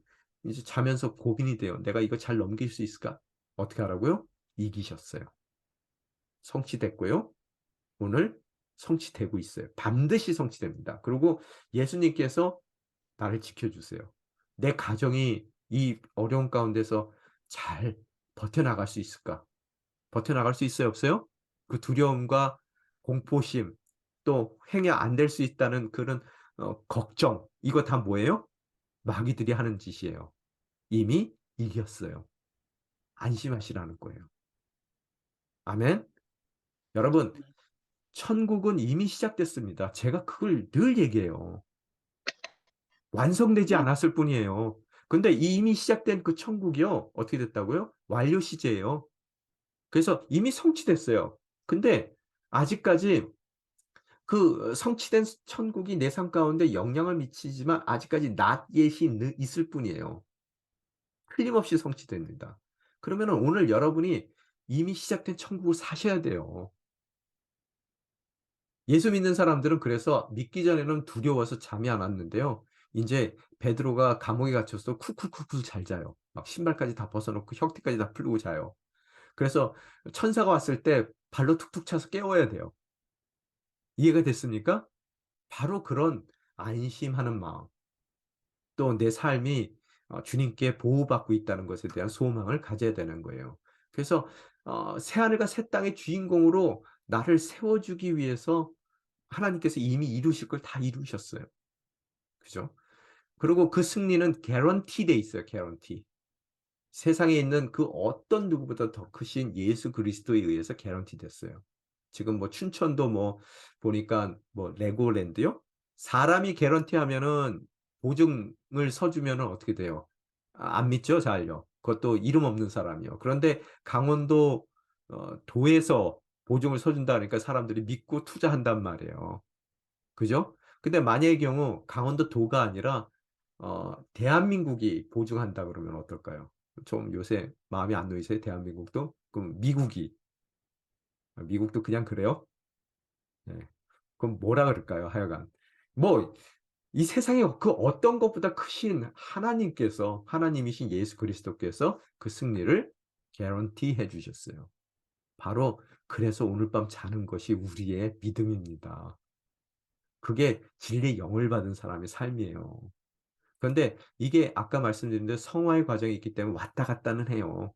이제 자면서 고민이 돼요. '내가 이거 잘 넘길 수 있을까?' 어떻게 하라고요? 이기셨어요. 성취됐고요. 오늘 성취되고 있어요. 반드시 성취됩니다. 그리고 예수님께서 나를 지켜주세요. 내 가정이 이 어려운 가운데서 잘 버텨나갈 수 있을까? 버텨나갈 수 있어요, 없어요? 그 두려움과 공포심, 또 행여 안 될 수 있다는 그런 걱정, 이거 다 뭐예요? 마귀들이 하는 짓이에요. 이미 이겼어요. 안심하시라는 거예요. 아멘. 여러분, 천국은 이미 시작됐습니다. 제가 그걸 늘 얘기해요. 완성되지 않았을 뿐이에요. 근데 이미 시작된 그 천국이요. 어떻게 됐다고요? 완료 시제예요. 그래서 이미 성취됐어요. 근데 아직까지 그 성취된 천국이 내 삶 가운데 영향을 미치지만 아직까지 not yet이 있을 뿐이에요. 틀림없이 성취됩니다. 그러면은 오늘 여러분이 이미 시작된 천국을 사셔야 돼요. 예수 믿는 사람들은 그래서 믿기 전에는 두려워서 잠이 안 왔는데요. 인제 베드로가 감옥에 갇혀서 쿨쿨쿨쿨 잘 자요. 막 신발까지 다 벗어 놓고 혁티까지 다 풀고 자요. 그래서 천사가 왔을 때 발로 툭툭 차서 깨워야 돼요. 이해가 됐습니까? 바로 그런 안심하는 마음, 또 내 삶이 주님께 보호받고 있다는 것에 대한 소망을 가져야 되는 거예요. 그래서 새하늘과 새 땅의 주인공으로 나를 세워 주기 위해서 하나님께서 이미 이루실 걸 다 이루셨어요. 그죠? 그리고 그 승리는 개런티 돼 있어요, 개런티. 세상에 있는 그 어떤 누구보다 더 크신 예수 그리스도에 의해서 개런티 됐어요. 지금 뭐 춘천도 뭐 보니까 뭐 레고랜드요? 사람이 개런티하면은 보증을 서 주면은 어떻게 돼요? 안 믿죠, 잘요. 그것도 이름 없는 사람이요. 그런데 강원도 도에서 보증을 서 준다 그러니까 사람들이 믿고 투자한단 말이에요. 그죠? 근데 만약의 경우 강원도 도가 아니라 대한민국이 보증한다 그러면 어떨까요? 좀 요새 마음이 안 놓이세요? 대한민국도? 그럼 미국이 미국도 그냥 그래요? 네. 그럼 뭐라 그럴까요? 하여간 뭐 이 세상에 그 어떤 것보다 크신 하나님께서 하나님이신 예수 그리스도께서 그 승리를 개런티 해 주셨어요. 바로 그래서 오늘 밤 자는 것이 우리의 믿음입니다. 그게 진리의 영을 받은 사람의 삶이에요. 그런데 이게 아까 말씀드린 대로 성화의 과정이 있기 때문에 왔다 갔다는 해요.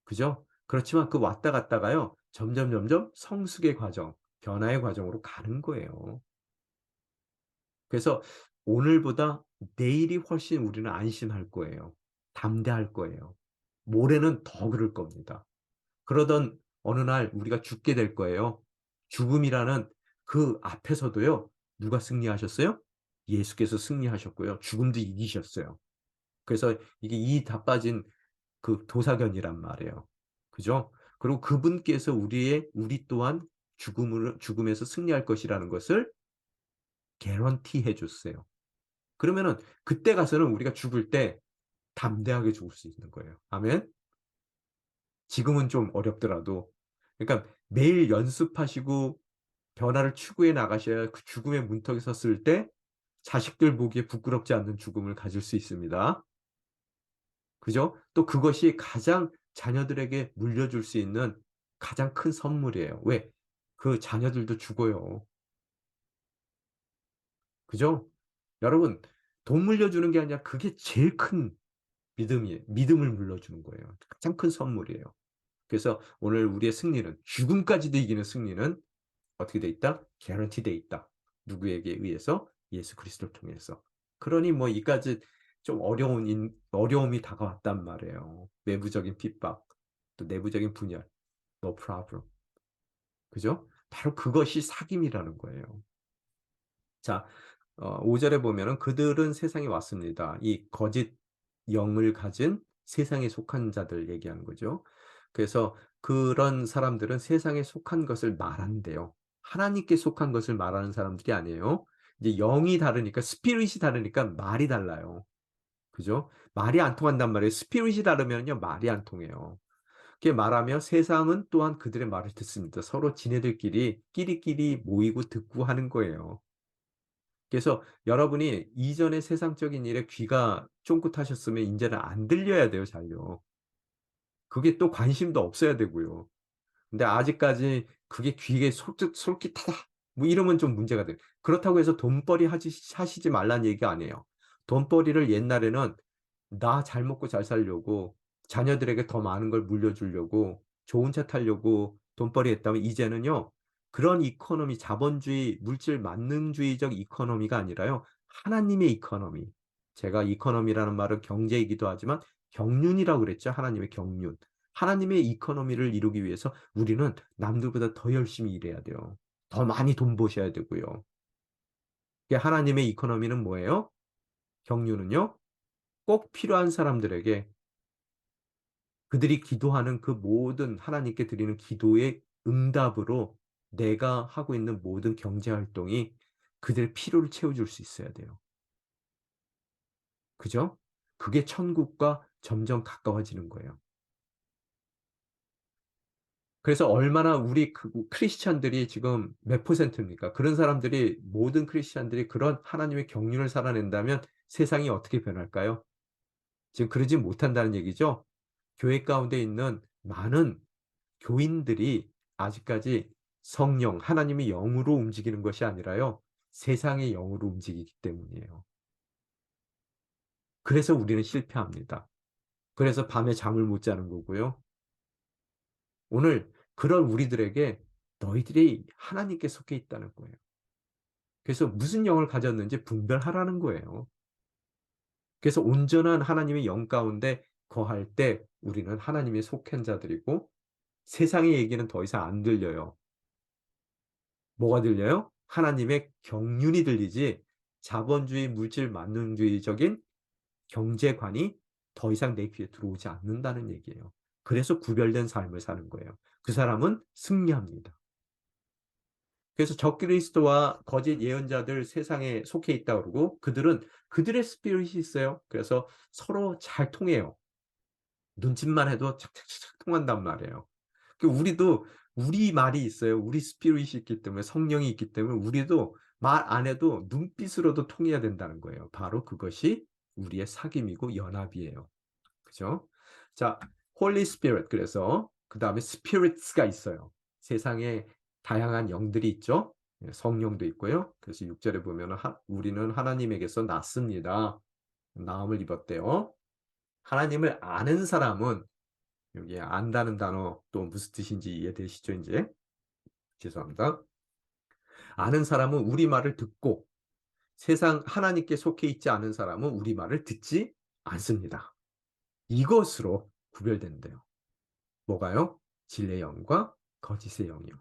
그죠? 그렇지만 그 왔다 갔다가요. 점점 성숙의 과정, 변화의 과정으로 가는 거예요. 그래서 오늘보다 내일이 훨씬 우리는 안심할 거예요. 담대할 거예요. 모레는 더 그럴 겁니다. 그러던 어느 날 우리가 죽게 될 거예요. 죽음이라는 그 앞에서도요. 누가 승리하셨어요? 예수께서 승리하셨고요. 죽음도 이기셨어요. 그래서 이게 이 다 빠진 그 도사견이란 말이에요. 그죠? 그리고 그분께서 우리 또한 죽음에서 승리할 것이라는 것을 개런티해 줬어요. 그러면은 그때 가서는 우리가 죽을 때 담대하게 죽을 수 있는 거예요. 아멘. 지금은 좀 어렵더라도 그러니까 매일 연습하시고 변화를 추구해 나가셔야 그 죽음의 문턱에 섰을 때 자식들 보기에 부끄럽지 않는 죽음을 가질 수 있습니다. 그죠? 또 그것이 가장 자녀들에게 물려줄 수 있는 가장 큰 선물이에요. 왜? 그 자녀들도 죽어요. 그죠? 여러분, 돈 물려주는 게 아니라 그게 제일 큰 믿음이에요. 믿음을 물려주는 거예요. 가장 큰 선물이에요. 그래서 오늘 우리의 승리는 죽음까지도 이기는 승리는 어떻게 돼 있다? 개런티 돼 있다. 누구에게 의해서? 예수 그리스도를 통해서. 그러니 뭐 이까지 좀 어려움이 다가왔단 말이에요. 외부적인 핍박, 또 내부적인 분열. No problem. 그죠? 바로 그것이 사귐이라는 거예요. 자, 5 절에 보면은 그들은 세상에 왔습니다. 이 거짓 영을 가진 세상에 속한 자들 얘기하는 거죠. 그래서 그런 사람들은 세상에 속한 것을 말한대요. 하나님께 속한 것을 말하는 사람들이 아니에요. 이제 영이 다르니까 스피릿이 다르니까 말이 달라요. 그죠? 말이 안 통한단 말이에요. 스피릿이 다르면요 말이 안 통해요. 그렇게 말하며 세상은 또한 그들의 말을 듣습니다. 서로 지네들끼리 끼리끼리 모이고 듣고 하는 거예요. 그래서 여러분이 이전에 세상적인 일에 귀가 쫑긋하셨으면 인제는 안 들려야 돼요 잘요. 그게 또 관심도 없어야 되고요. 근데 아직까지 그게 귀에 솔깃하다 뭐 이러면 좀 문제가 돼요. 그렇다고 해서 돈벌이 하시지 말라는 얘기가 아니에요. 돈벌이를 옛날에는 나 잘 먹고 잘 살려고 자녀들에게 더 많은 걸 물려주려고 좋은 차 타려고 돈벌이 했다면 이제는요. 그런 이코노미 자본주의 물질 만능주의적 이코노미가 아니라요. 하나님의 이코노미. 제가 이코노미라는 말은 경제이기도 하지만 경륜이라고 그랬죠. 하나님의 경륜. 하나님의 이코노미를 이루기 위해서 우리는 남들보다 더 열심히 일해야 돼요. 더 많이 돈 버셔야 되고요. 하나님의 이코노미는 뭐예요? 경륜은요. 꼭 필요한 사람들에게 그들이 기도하는 그 모든 하나님께 드리는 기도의 응답으로 내가 하고 있는 모든 경제 활동이 그들의 필요를 채워줄 수 있어야 돼요. 그죠? 그게 천국과 점점 가까워지는 거예요. 그래서 얼마나 우리 크리스찬들이 지금 몇 퍼센트입니까? 그런 사람들이 모든 크리스찬들이 그런 하나님의 경륜을 살아낸다면 세상이 어떻게 변할까요? 지금 그러지 못한다는 얘기죠. 교회 가운데 있는 많은 교인들이 아직까지 성령, 하나님의 영으로 움직이는 것이 아니라요, 세상의 영으로 움직이기 때문이에요. 그래서 우리는 실패합니다. 그래서 밤에 잠을 못 자는 거고요. 오늘 그런 우리들에게 너희들이 하나님께 속해 있다는 거예요. 그래서 무슨 영을 가졌는지 분별하라는 거예요. 그래서 온전한 하나님의 영 가운데 거할 때 우리는 하나님의 속한 자들이고 세상의 얘기는 더 이상 안 들려요. 뭐가 들려요? 하나님의 경륜이 들리지 자본주의, 물질 만능주의적인 경제관이 더 이상 내 귀에 들어오지 않는다는 얘기예요. 그래서 구별된 삶을 사는 거예요. 그 사람은 승리합니다. 그래서 적그리스도와 거짓 예언자들 세상에 속해 있다고 그러고 그들은 그들의 스피릿이 있어요. 그래서 서로 잘 통해요. 눈짓만 해도 착착착착 통한단 말이에요. 우리도 우리 말이 있어요. 우리 스피릿이 있기 때문에 성령이 있기 때문에 우리도 말 안 해도 눈빛으로도 통해야 된다는 거예요. 바로 그것이 우리의 사귐이고 연합이에요. 그죠? 자, 홀리 스피릿 그래서 그다음에 스피릿스가 있어요. 세상에 다양한 영들이 있죠. 예, 성령도 있고요. 그래서 6 절에 보면은 우리는 하나님에게서 났습니다. 나음을 입었대요. 하나님을 아는 사람은 여기 안다는 단어 또 무슨 뜻인지 이해되시죠, 인제? 죄송합니다. 아는 사람은 우리 말을 듣고 세상 하나님께 속해 있지 않은 사람은 우리 말을 듣지 않습니다. 이것으로 구별된대요. 뭐가요? 진리의 영과 거짓의 영이요.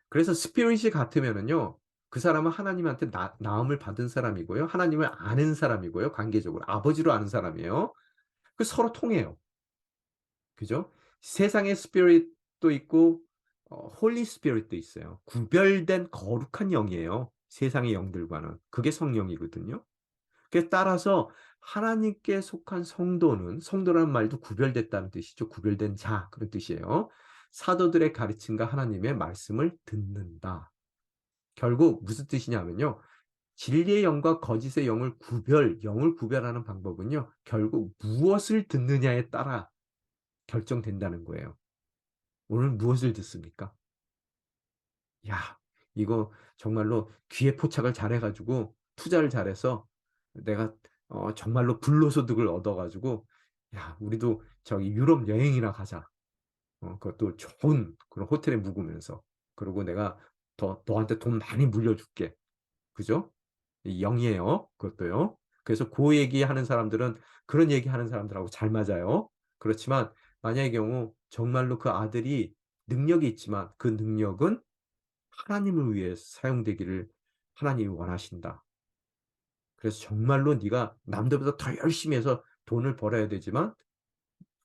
그래서 스피릿이 같으면은요. 그 사람은 하나님한테 나음을 받은 사람이고요. 하나님을 아는 사람이고요. 관계적으로 아버지로 아는 사람이에요. 그 서로 통해요. 그죠? 세상의 스피릿도 있고 홀리 스피릿도 있어요. 구별된 거룩한 영이에요. 세상의 영들과는. 그게 성령이거든요. 그에 따라서 하나님께 속한 성도라는 말도 구별됐다는 뜻이죠. 구별된 자 그런 뜻이에요. 사도들의 가르침과 하나님의 말씀을 듣는다. 결국 무슨 뜻이냐면요. 진리의 영과 거짓의 영을 구별하는 방법은요. 결국 무엇을 듣느냐에 따라 결정된다는 거예요. 오늘 무엇을 듣습니까? 야, 이거 정말로 귀에 포착을 잘해 가지고 투자를 잘해서 내가 정말로 불로소득을 얻어 가지고 야, 우리도 저기 유럽 여행이나 가자. 그것도 좋은 그런 호텔에 묵으면서. 그리고 내가 너한테 돈 많이 물려줄게. 그죠? 이 영이에요. 그것도요. 그래서 고 얘기하는 사람들은 그런 얘기하는 사람들하고 잘 맞아요. 그렇지만 만약의 경우 정말로 그 아들이 능력이 있지만 그 능력은 하나님을 위해 사용되기를 하나님이 원하신다. 그래서 정말로 네가 남들보다 더 열심히 해서 돈을 벌어야 되지만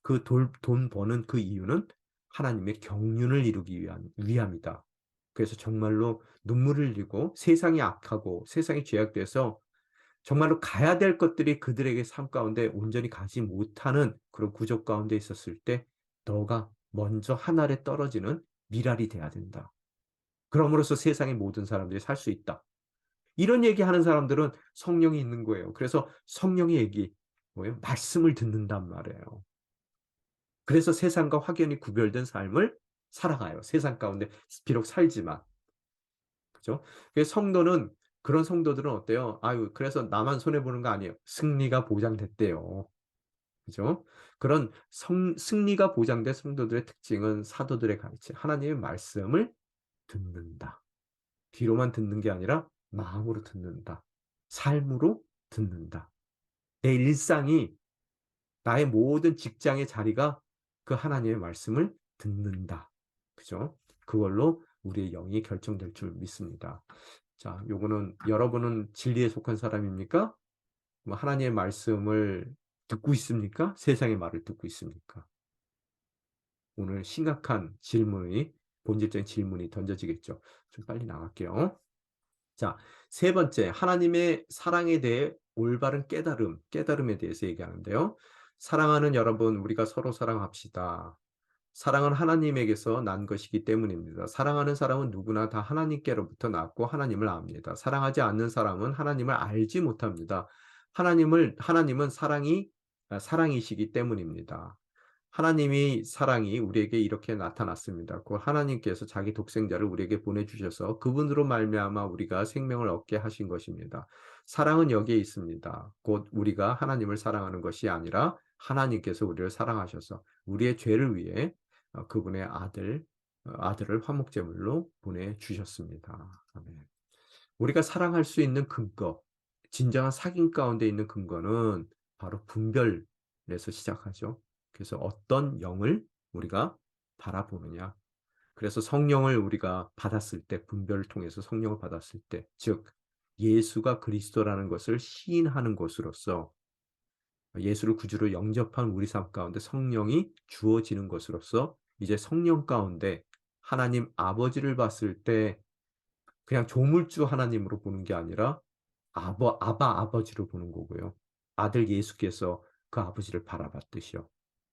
그 돈 버는 그 이유는 하나님의 경륜을 이루기 위함이다. 그래서 정말로 눈물을 흘리고 세상이 악하고 세상이 죄악돼서 정말로 가야 될 것들이 그들에게 삶 가운데 온전히 가지 못하는 그런 구조 가운데 있었을 때 너가 먼저 하늘에 떨어지는 미랄이 돼야 된다. 그럼으로써 세상의 모든 사람들이 살 수 있다. 이런 얘기하는 사람들은 성령이 있는 거예요. 그래서 성령의 얘기 뭐예요? 말씀을 듣는단 말이에요. 그래서 세상과 확연히 구별된 삶을 살아가요. 세상 가운데 비록 살지만. 그죠? 그래서 성도는 그런 성도들은 어때요? 아유, 그래서 나만 손해 보는 거 아니에요. 승리가 보장됐대요. 그죠? 그런 승리가 보장된 성도들의 특징은 사도들의 가르침, 하나님의 말씀을 듣는다. 귀로만 듣는 게 아니라 마음으로 듣는다. 삶으로 듣는다. 내 일상이 나의 모든 직장의 자리가 그 하나님의 말씀을 듣는다. 그죠? 그걸로 우리의 영이 결정될 줄 믿습니다. 자, 요거는 여러분은 진리에 속한 사람입니까? 뭐 하나님의 말씀을 듣고 있습니까? 세상의 말을 듣고 있습니까? 오늘 심각한 본질적인 질문이 던져지겠죠. 좀 빨리 나갈게요. 자, 세 번째, 하나님의 사랑에 대해 올바른 깨달음에 대해서 얘기하는데요. 사랑하는 여러분, 우리가 서로 사랑합시다. 사랑은 하나님에게서 난 것이기 때문입니다. 사랑하는 사람은 누구나 다 하나님께로부터 났고 하나님을 압니다. 사랑하지 않는 사람은 하나님을 알지 못합니다. 하나님은 사랑이시기 때문입니다. 하나님이 사랑이 우리에게 이렇게 나타났습니다. 그 하나님께서 자기 독생자를 우리에게 보내주셔서 그분으로 말미암아 우리가 생명을 얻게 하신 것입니다. 사랑은 여기에 있습니다. 곧 우리가 하나님을 사랑하는 것이 아니라 하나님께서 우리를 사랑하셔서 우리의 죄를 위해 그분의 아들을 화목제물로 보내주셨습니다. 아멘. 우리가 사랑할 수 있는 근거, 진정한 사귐 가운데 있는 근거는 바로 분별에서 시작하죠. 그래서 어떤 영을 우리가 바라보느냐. 그래서 성령을 우리가 받았을 때, 분별을 통해서 성령을 받았을 때, 즉 예수가 그리스도라는 것을 시인하는 것으로서, 예수를 구주로 영접한 우리 삶 가운데 성령이 주어지는 것으로서, 이제 성령 가운데 하나님 아버지를 봤을 때 그냥 조물주 하나님으로 보는 게 아니라 아바 아버지로 보는 거고요. 아들 예수께서 그 아버지를 바라봤듯이요.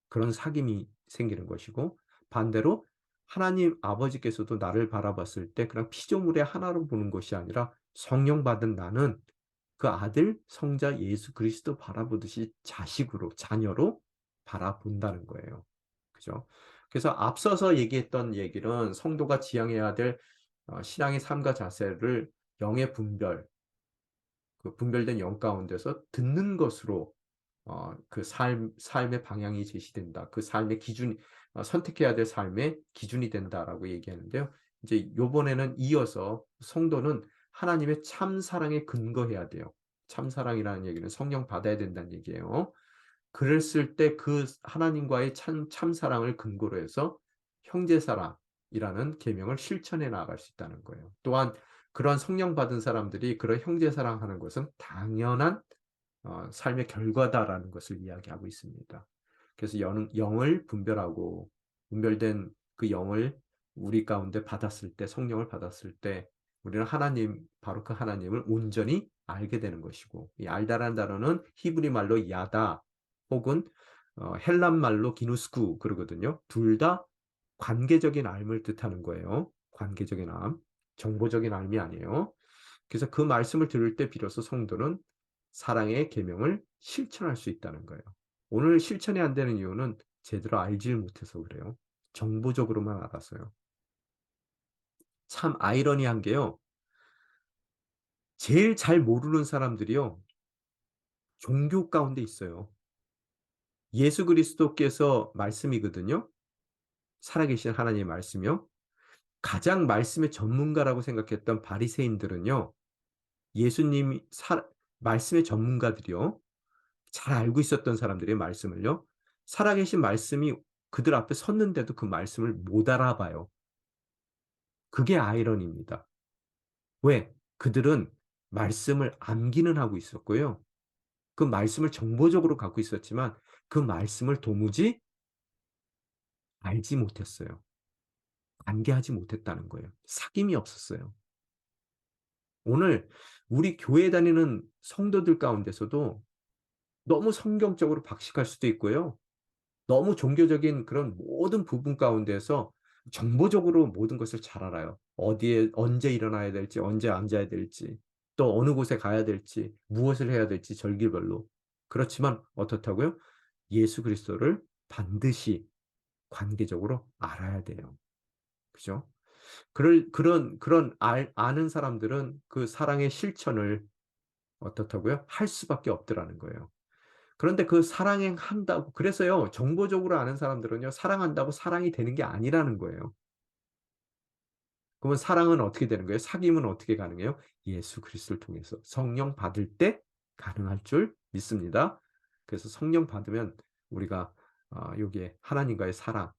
그런 사귐이 생기는 것이고, 반대로 하나님 아버지께서도 나를 바라봤을 때 그냥 피조물의 하나로 보는 것이 아니라 성령 받은 나는 그 아들 성자 예수 그리스도 바라보듯이 자식으로, 자녀로 바라본다는 거예요. 그죠? 그래서 앞서서 얘기했던 얘기는 성도가 지향해야 될 신앙의 삶과 자세를 영의 분별, 그 분별된 영 가운데서 듣는 것으로 그 삶의 방향이 제시된다. 그 삶의 기준, 선택해야 될 삶의 기준이 된다라고 얘기하는데요. 이제 요번에는 이어서 성도는 하나님의 참 사랑에 근거해야 돼요. 참 사랑이라는 얘기는 성령 받아야 된다는 얘기예요. 그랬을 때 그 하나님과의 참 사랑을 근거로 해서 형제 사랑이라는 계명을 실천해 나갈 수 있다는 거예요. 또한 그러한 성령 받은 사람들이 그런 형제 사랑하는 것은 당연한 삶의 결과다라는 것을 이야기하고 있습니다. 그래서 영을 분별하고 분별된 그 영을 우리 가운데 받았을 때, 성령을 받았을 때 우리는 바로 그 하나님을 온전히 알게 되는 것이고, 이 알다라는 단어는 히브리 말로 야다 혹은 헬란 말로 기누스쿠 그러거든요. 둘 다 관계적인 알을 뜻하는 거예요. 관계적인 알, 정보적인 알이 아니에요. 그래서 그 말씀을 들을 때 비로소 성도는 사랑의 계명을 실천할 수 있다는 거예요. 오늘 실천이 안 되는 이유는 제대로 알지를 못해서 그래요. 정보적으로만 알아서요. 참 아이러니한 게요. 제일 잘 모르는 사람들이요. 종교 가운데 있어요. 예수 그리스도께서 말씀이거든요. 살아계신 하나님의 말씀이요. 가장 말씀의 전문가라고 생각했던 바리새인들은요. 예수님이 말씀의 전문가들이요. 잘 알고 있었던 사람들의 말씀을요. 살아계신 말씀이 그들 앞에 섰는데도 그 말씀을 못 알아봐요. 그게 아이러니입니다. 왜? 그들은 말씀을 암기는 하고 있었고요. 그 말씀을 정보적으로 갖고 있었지만 그 말씀을 도무지 알지 못했어요. 관계하지 못했다는 거예요. 사귐이 없었어요. 오늘 우리 교회 다니는 성도들 가운데서도 너무 성경적으로 박식할 수도 있고요. 너무 종교적인 그런 모든 부분 가운데서 정보적으로 모든 것을 잘 알아요. 어디에 언제 일어나야 될지, 언제 앉아야 될지, 또 어느 곳에 가야 될지, 무엇을 해야 될지 절기별로. 그렇지만 어떻다고요? 예수 그리스도를 반드시 관계적으로 알아야 돼요. 그죠? 그런 아는 사람들은 그 사랑의 실천을 어떻다고요? 할 수밖에 없더라는 거예요. 그런데 그 사랑한다고 그래서요. 정보적으로 아는 사람들은요. 사랑한다고 사랑이 되는 게 아니라는 거예요. 그러면 사랑은 어떻게 되는 거예요? 사귐은 어떻게 가능해요? 예수 그리스도를 통해서 성령 받을 때 가능할 줄 믿습니다. 그래서 성령 받으면 우리가 요게 하나님과의 사랑,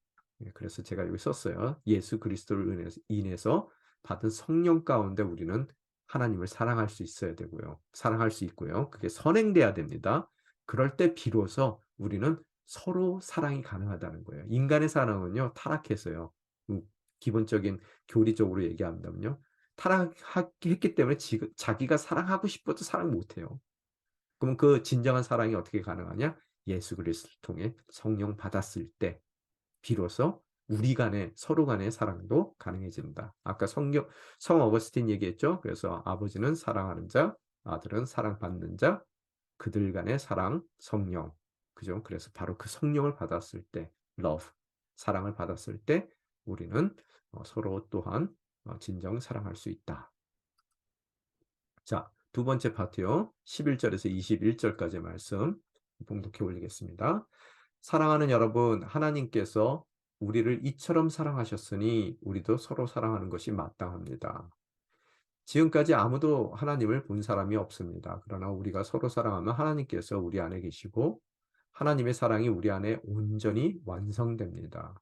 그래서 제가 여기 썼어요. 예수 그리스도를 인해서 받은 성령 가운데 우리는 하나님을 사랑할 수 있어야 되고요. 사랑할 수 있고요. 그게 선행돼야 됩니다. 그럴 때 비로소 우리는 서로 사랑이 가능하다는 거예요. 인간의 사랑은요. 타락해서요. 기본적인 교리적으로 얘기한다면요. 타락했기 때문에 자기가 사랑하고 싶어도 사랑 못 해요. 그럼 그 진정한 사랑이 어떻게 가능하냐? 예수 그리스도를 통해 성령 받았을 때 비로소 우리 간의 서로 간의 사랑도 가능해진다. 아까 성 어거스틴 얘기했죠. 그래서 아버지는 사랑하는 자, 아들은 사랑받는 자, 그들 간의 사랑, 성령. 그죠? 그래서 바로 그 성령을 받았을 때, love, 사랑을 받았을 때 우리는 서로 또한 진정 사랑할 수 있다. 자, 두 번째 파트요. 11절에서 21절까지 말씀 봉독해 올리겠습니다. 사랑하는 여러분, 하나님께서 우리를 이처럼 사랑하셨으니 우리도 서로 사랑하는 것이 마땅합니다. 지금까지 아무도 하나님을 본 사람이 없습니다. 그러나 우리가 서로 사랑하면 하나님께서 우리 안에 계시고 하나님의 사랑이 우리 안에 온전히 완성됩니다.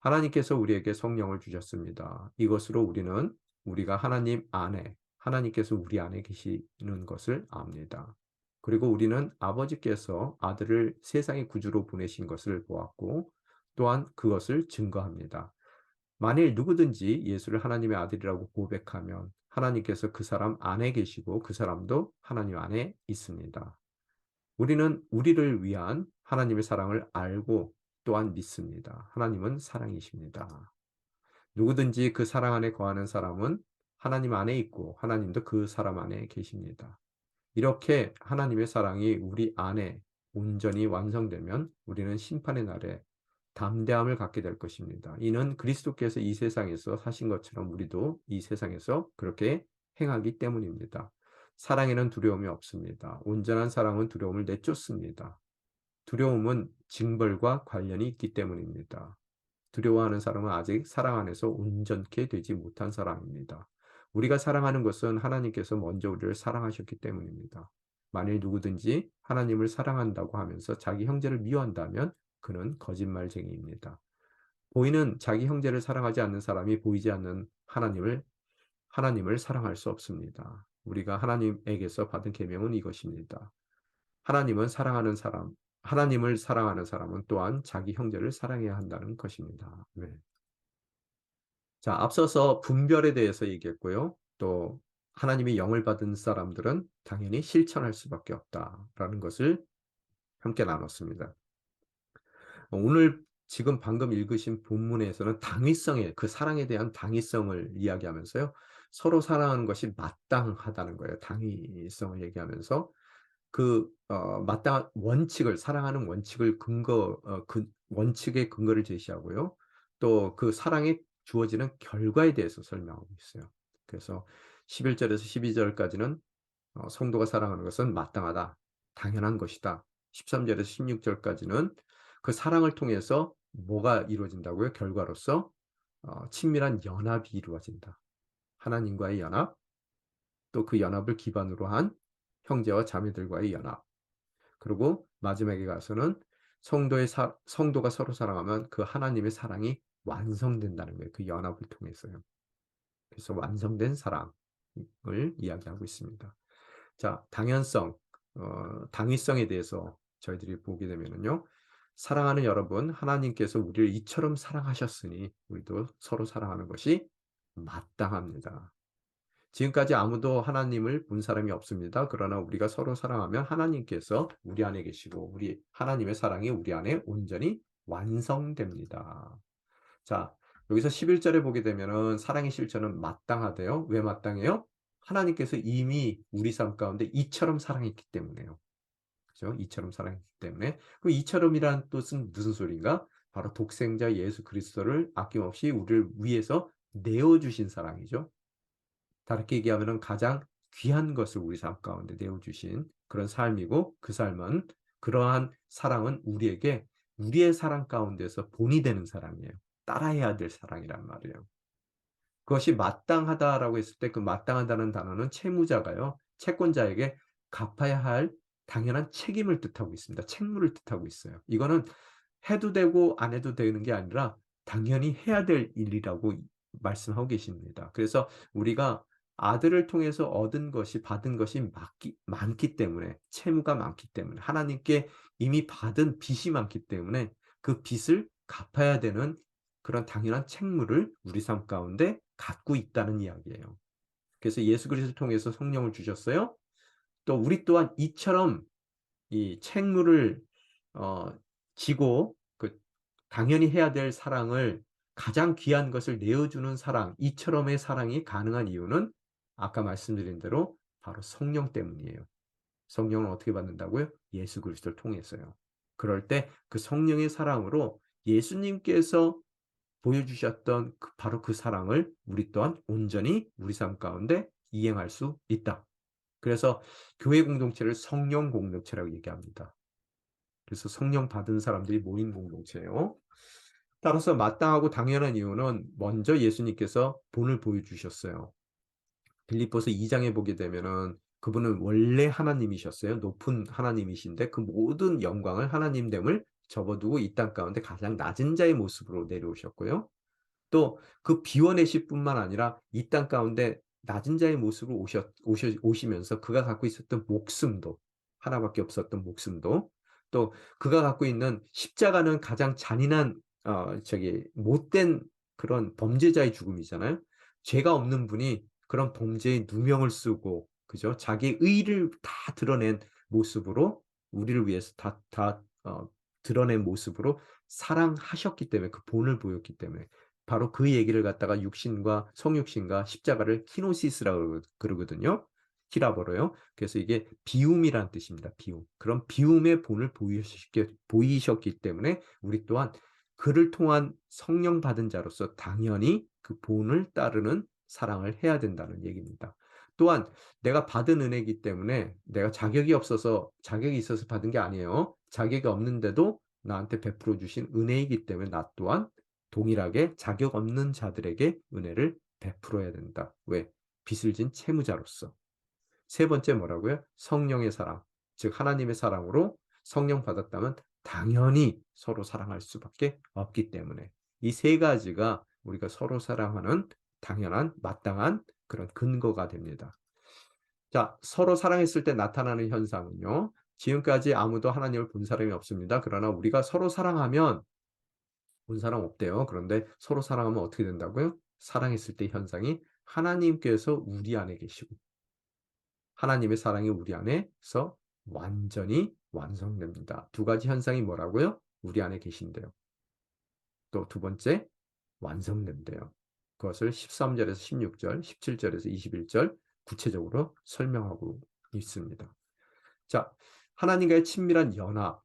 하나님께서 우리에게 성령을 주셨습니다. 이것으로 우리는 우리가 하나님 안에, 하나님께서 우리 안에 계시는 것을 압니다. 그리고 우리는 아버지께서 아들을 세상의 구주로 보내신 것을 보았고 또한 그것을 증거합니다. 만일 누구든지 예수를 하나님의 아들이라고 고백하면 하나님께서 그 사람 안에 계시고 그 사람도 하나님 안에 있습니다. 우리는 우리를 위한 하나님의 사랑을 알고 또한 믿습니다. 하나님은 사랑이십니다. 누구든지 그 사랑 안에 거하는 사람은 하나님 안에 있고 하나님도 그 사람 안에 계십니다. 이렇게 하나님의 사랑이 우리 안에 온전히 완성되면 우리는 심판의 날에 담대함을 갖게 될 것입니다. 이는 그리스도께서 이 세상에서 사신 것처럼 우리도 이 세상에서 그렇게 행하기 때문입니다. 사랑에는 두려움이 없습니다. 온전한 사랑은 두려움을 내쫓습니다. 두려움은 징벌과 관련이 있기 때문입니다. 두려워하는 사람은 아직 사랑 안에서 온전케 되지 못한 사람입니다. 우리가 사랑하는 것은 하나님께서 먼저 우리를 사랑하셨기 때문입니다. 만일 누구든지 하나님을 사랑한다고 하면서 자기 형제를 미워한다면 그는 거짓말쟁이입니다. 보이는 자기 형제를 사랑하지 않는 사람이 보이지 않는 하나님을 사랑할 수 없습니다. 우리가 하나님에게서 받은 계명은 이것입니다. 하나님은 사랑하는 사람, 하나님을 사랑하는 사람은 또한 자기 형제를 사랑해야 한다는 것입니다. 네. 자, 앞서서 분별에 대해서 얘기했고요. 또 하나님의 영을 받은 사람들은 당연히 실천할 수밖에 없다라는 것을 함께 나눴습니다. 오늘 지금 방금 읽으신 본문에서는 당위성의 그 사랑에 대한 당위성을 이야기하면서요. 서로 사랑하는 것이 마땅하다는 거예요. 당위성을 얘기하면서 마땅한 원칙을 사랑하는 원칙을 원칙의 근거를 제시하고요. 또 그 사랑에 주어지는 결과에 대해서 설명하고 있어요. 그래서 11절에서 12절까지는 성도가 사랑하는 것은 마땅하다. 당연한 것이다. 13절에서 16절까지는 그 사랑을 통해서 뭐가 이루어진다고요? 결과로서 친밀한 연합이 이루어진다. 하나님과의 연합, 또 그 연합을 기반으로 한 형제와 자매들과의 연합. 그리고 마지막에 가서는 성도가 서로 사랑하면 그 하나님의 사랑이 완성된다는 거예요. 그 연합을 통해서요. 그래서 완성된 사랑을 이야기하고 있습니다. 자, 당위성에 대해서 저희들이 보게 되면은요. 사랑하는 여러분, 하나님께서 우리를 이처럼 사랑하셨으니 우리도 서로 사랑하는 것이 마땅합니다. 지금까지 아무도 하나님을 본 사람이 없습니다. 그러나 우리가 서로 사랑하면 하나님께서 우리 안에 계시고 우리 하나님의 사랑이 우리 안에 온전히 완성됩니다. 자, 여기서 11절에 보게 되면은 사랑의 실천은 마땅하대요. 왜 마땅해요? 하나님께서 이미 우리 삶 가운데 이처럼 사랑했기 때문에요. 그죠? 이처럼 사랑했기 때문에. 그 이처럼이란 뜻은 무슨 소리인가? 바로 독생자 예수 그리스도를 아낌없이 우리를 위해서 내어주신 사랑이죠. 다르게 얘기하면은 가장 귀한 것을 우리 삶 가운데 내어주신 그런 삶이고 그 삶은 그러한 사랑은 우리에게 우리의 사랑 가운데서 본이 되는 사랑이에요. 따라해야 될 사랑이란 말이에요. 그것이 마땅하다라고 했을 때 그 마땅하다는 단어는 채무자가요. 채권자에게 갚아야 할 당연한 책임을 뜻하고 있습니다. 책무를 뜻하고 있어요. 이거는 해도 되고 안 해도 되는 게 아니라 당연히 해야 될 일이라고 말씀하고 계십니다. 그래서 우리가 아들을 통해서 얻은 것이 받은 것이 많기 때문에 채무가 많기 때문에 하나님께 이미 받은 빚이 많기 때문에 그 빚을 갚아야 되는 그런 당연한 책무를 우리 삶 가운데 갖고 있다는 이야기예요. 그래서 예수 그리스도를 통해서 성령을 주셨어요. 또 우리 또한 이처럼 이 책무를 어 지고 당연히 해야 될 사랑을 가장 귀한 것을 내어주는 사랑, 이처럼의 사랑이 가능한 이유는 아까 말씀드린 대로 바로 성령 때문이에요. 성령을 어떻게 받는다고요? 예수 그리스도를 통해서요. 그럴 때 그 성령의 사랑으로 예수님께서 보여주셨던 바로 그 사랑을 우리 또한 온전히 우리 삶 가운데 이행할 수 있다. 그래서 교회 공동체를 성령 공동체라고 얘기합니다. 그래서 성령 받은 사람들이 모인 공동체예요. 따라서 마땅하고 당연한 이유는 먼저 예수님께서 본을 보여주셨어요. 빌립보서 2장에 보게 되면은 그분은 원래 하나님이셨어요. 높은 하나님이신데 그 모든 영광을 하나님됨을 접어두고 이 땅 가운데 가장 낮은 자의 모습으로 내려오셨고요. 또 그 비워내실 뿐만 아니라 이 땅 가운데 낮은 자의 모습으로 오시면서 그가 갖고 있었던 목숨도, 하나밖에 없었던 목숨도, 또 그가 갖고 있는 십자가는 가장 잔인한 못된 그런 범죄자의 죽음이잖아요. 죄가 없는 분이 그런 범죄의 누명을 쓰고, 그죠? 자기의 의를 다 드러낸 모습으로 우리를 위해서 드러낸 모습으로 사랑하셨기 때문에, 그 본을 보였기 때문에 바로 그 얘기를 갖다가 육신과 성육신과 십자가를 키노시스라고 그러거든요. 히라버로요. 그래서 이게 비움이란 뜻입니다. 비움. 그런 비움의 본을 보이셨기 때문에 우리 또한 그를 통한 성령 받은 자로서 당연히 그 본을 따르는 사랑을 해야 된다는 얘기입니다. 또한 내가 받은 은혜이기 때문에 내가 자격이 있어서 받은 게 아니에요. 자격이 없는데도 나한테 베풀어 주신 은혜이기 때문에 나 또한 동일하게 자격 없는 자들에게 은혜를 베풀어야 된다. 왜? 빚을 진 채무자로서. 세 번째 뭐라고요? 성령의 사랑. 즉 하나님의 사랑으로 성령 받았다면 당연히 서로 사랑할 수밖에 없기 때문에 이 세 가지가 우리가 서로 사랑하는 당연한 마땅한 그런 근거가 됩니다. 자, 서로 사랑했을 때 나타나는 현상은요. 지금까지 아무도 하나님을 본 사람이 없습니다. 그러나 우리가 서로 사랑하면 본 사람 없대요. 그런데 서로 사랑하면 어떻게 된다고요? 사랑했을 때 현상이 하나님께서 우리 안에 계시고 하나님의 사랑이 우리 안에서 완전히 완성됩니다. 두 가지 현상이 뭐라고요? 우리 안에 계신대요. 또 두 번째, 완성된대요. 그것을 13절에서 16절, 17절에서 21절 구체적으로 설명하고 있습니다. 자, 하나님과의 친밀한 연합,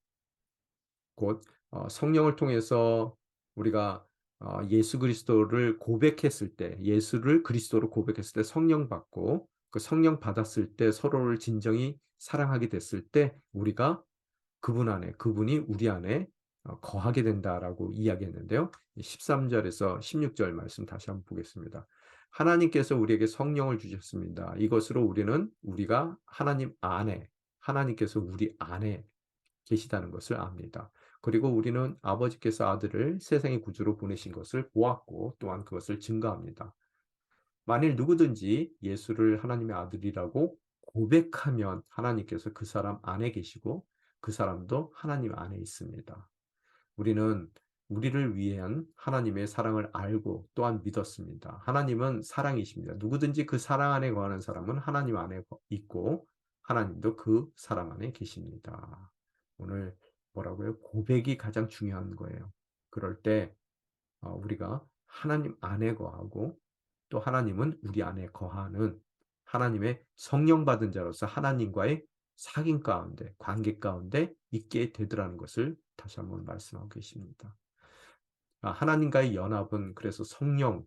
곧 성령을 통해서 우리가 예수 그리스도를 고백했을 때, 예수를 그리스도로 고백했을 때 성령 받고 그 성령 받았을 때 서로를 진정히 사랑하게 됐을 때 우리가 그분 안에, 그분이 우리 안에 거하게 된다라고 이야기했는데요. 13절에서 16절 말씀 다시 한번 보겠습니다. 하나님께서 우리에게 성령을 주셨습니다. 이것으로 우리가 하나님 안에, 하나님께서 우리 안에 계시다는 것을 압니다. 그리고 우리는 아버지께서 아들을 세상의 구주로 보내신 것을 보았고 또한 그것을 증거합니다. 만일 누구든지 예수를 하나님의 아들이라고 고백하면 하나님께서 그 사람 안에 계시고 그 사람도 하나님 안에 있습니다. 우리는 우리를 위한 하나님의 사랑을 알고 또한 믿었습니다. 하나님은 사랑이십니다. 누구든지 그 사랑 안에 거하는 사람은 하나님 안에 있고 하나님도 그 사람 안에 계십니다. 오늘 뭐라고요? 고백이 가장 중요한 거예요. 그럴 때 우리가 하나님 안에 거하고 또 하나님은 우리 안에 거하는 하나님의 성령 받은 자로서 하나님과의 사귐 가운데, 관계 가운데 있게 되더라는 것을 다시 한번 말씀하고 계십니다. 하나님과의 연합은 그래서 성령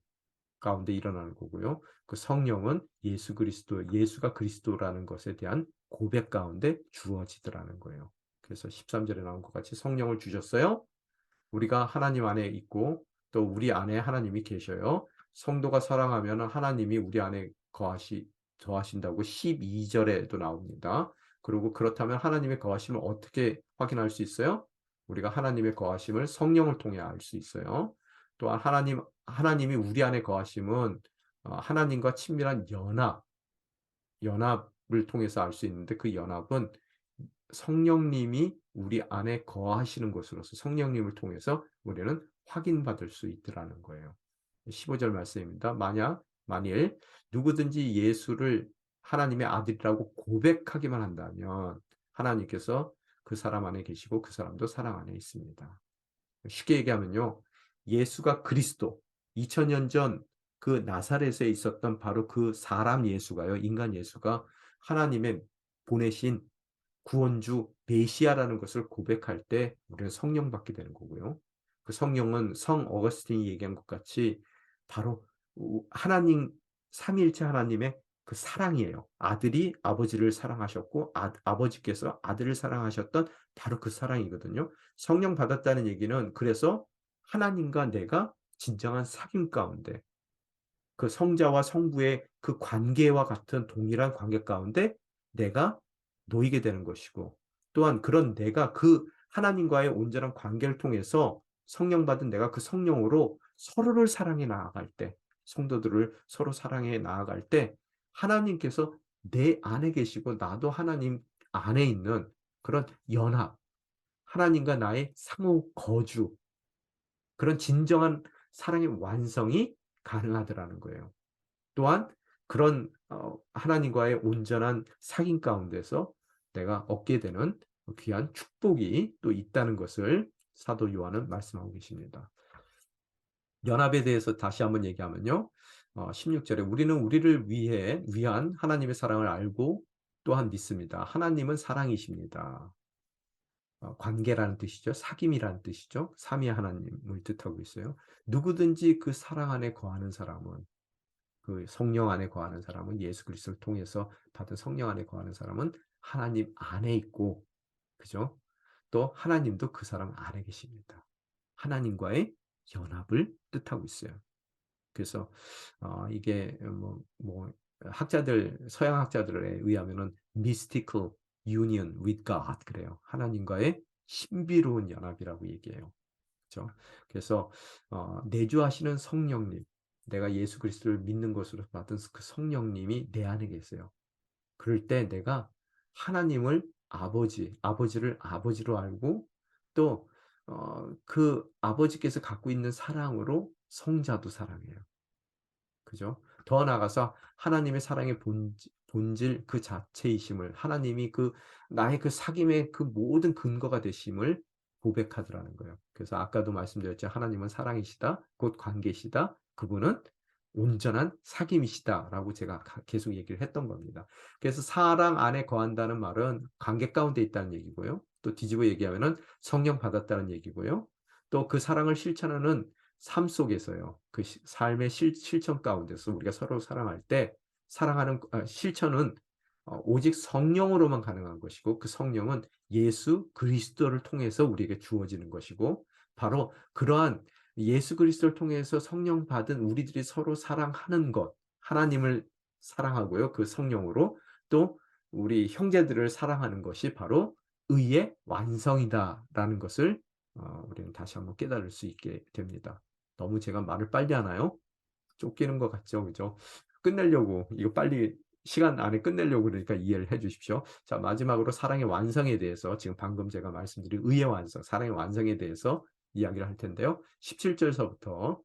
가운데 일어나는 거고요. 그 성령은 예수가 그리스도라는 것에 대한 고백 가운데 주어지더라는 거예요. 그래서 13절에 나온 것 같이 성령을 주셨어요. 우리가 하나님 안에 있고 또 우리 안에 하나님이 계셔요. 성도가 사랑하면 하나님이 우리 안에 거하신다고 12절에도 나옵니다. 그리고 그렇다면 하나님의 거하심을 어떻게 확인할 수 있어요? 우리가 하나님의 거하심을 성령을 통해 알 수 있어요. 또한 하나님이 우리 안에 거하심은 하나님과 친밀한 연합을 통해서 알 수 있는데 그 연합은 성령님이 우리 안에 거하시는 것으로서 성령님을 통해서 우리는 확인받을 수 있더라는 거예요. 15절 말씀입니다. 만일 누구든지 예수를 하나님의 아들이라고 고백하기만 한다면 하나님께서 그 사람 안에 계시고 그 사람도 사랑 안에 있습니다. 쉽게 얘기하면요. 예수가 그리스도, 2000년 전 그 나사렛에 있었던 바로 그 사람 예수가요. 인간 예수가 하나님의 보내신 구원주 메시아라는 것을 고백할 때 우리는 성령 받게 되는 거고요. 그 성령은 성 어거스틴이 얘기한 것 같이 바로 하나님, 삼위일체 하나님의 그 사랑이에요. 아들이 아버지를 사랑하셨고 아버지께서 아들을 사랑하셨던 바로 그 사랑이거든요. 성령 받았다는 얘기는 그래서 하나님과 내가 진정한 사귐 가운데 그 성자와 성부의 그 관계와 같은 동일한 관계 가운데 내가 놓이게 되는 것이고, 또한 그런 내가 그 하나님과의 온전한 관계를 통해서 성령 받은 내가 그 성령으로 서로를 사랑해 나아갈 때, 성도들을 서로 사랑해 나아갈 때 하나님께서 내 안에 계시고 나도 하나님 안에 있는 그런 연합, 하나님과 나의 상호 거주, 그런 진정한 사랑의 완성이 가능하더라는 거예요. 또한 그런 하나님과의 온전한 사귐 가운데서 내가 얻게 되는 귀한 축복이 또 있다는 것을 사도 요한은 말씀하고 계십니다. 연합에 대해서 다시 한번 얘기하면요. 16절에 우리는 우리를 위한 하나님의 사랑을 알고 또한 믿습니다. 하나님은 사랑이십니다. 관계라는 뜻이죠. 사귐이라는 뜻이죠. 삼위 하나님을 뜻하고 있어요. 누구든지 그 사랑 안에 거하는 사람은, 그 성령 안에 거하는 사람은, 예수 그리스도를 통해서 받은 성령 안에 거하는 사람은 하나님 안에 있고, 그죠? 또 하나님도 그 사람 안에 계십니다. 하나님과의 연합을 뜻하고 있어요. 그래서 이게 학자들, 서양 학자들에 의하면은 mystical union with God 그래요. 하나님과의 신비로운 연합이라고 얘기해요. 그렇죠? 그래서 내주하시는 성령님, 내가 예수 그리스도를 믿는 것으로 받은 그 성령님이 내 안에 계세요. 그럴 때 내가 하나님을 아버지를 아버지로 알고 또 그 아버지께서 갖고 있는 사랑으로 성자도 사랑해요. 그죠? 더 나아가서 하나님의 사랑의 본질 그 자체이심을, 하나님이 그 나의 그 사귐의 그 모든 근거가 되심을 고백하더라는 거예요. 그래서 아까도 말씀드렸죠. 하나님은 사랑이시다. 곧 관계시다. 그분은 온전한 사귐이시다라고 제가 계속 얘기를 했던 겁니다. 그래서 사랑 안에 거한다는 말은 관계 가운데 있다는 얘기고요. 또 뒤집어 얘기하면은 성령 받았다는 얘기고요. 또 그 사랑을 실천하는 삶 속에서요. 그 삶의 실천 가운데서 우리가 서로 사랑할 때 사랑하는 실천은 오직 성령으로만 가능한 것이고 그 성령은 예수 그리스도를 통해서 우리에게 주어지는 것이고 바로 그러한 예수 그리스도를 통해서 성령 받은 우리들이 서로 사랑하는 것, 하나님을 사랑하고요. 그 성령으로 또 우리 형제들을 사랑하는 것이 바로 의의 완성이다라는 것을 우리는 다시 한번 깨달을 수 있게 됩니다. 너무 제가 말을 빨리 하나요? 쫓기는 것 같죠? 그죠? 끝내려고, 이거 빨리 시간 안에 끝내려고 그러니까 이해를 해 주십시오. 자, 마지막으로 사랑의 완성에 대해서 지금 방금 제가 말씀드린 의의 완성, 사랑의 완성에 대해서 이야기를 할 텐데요. 17절서부터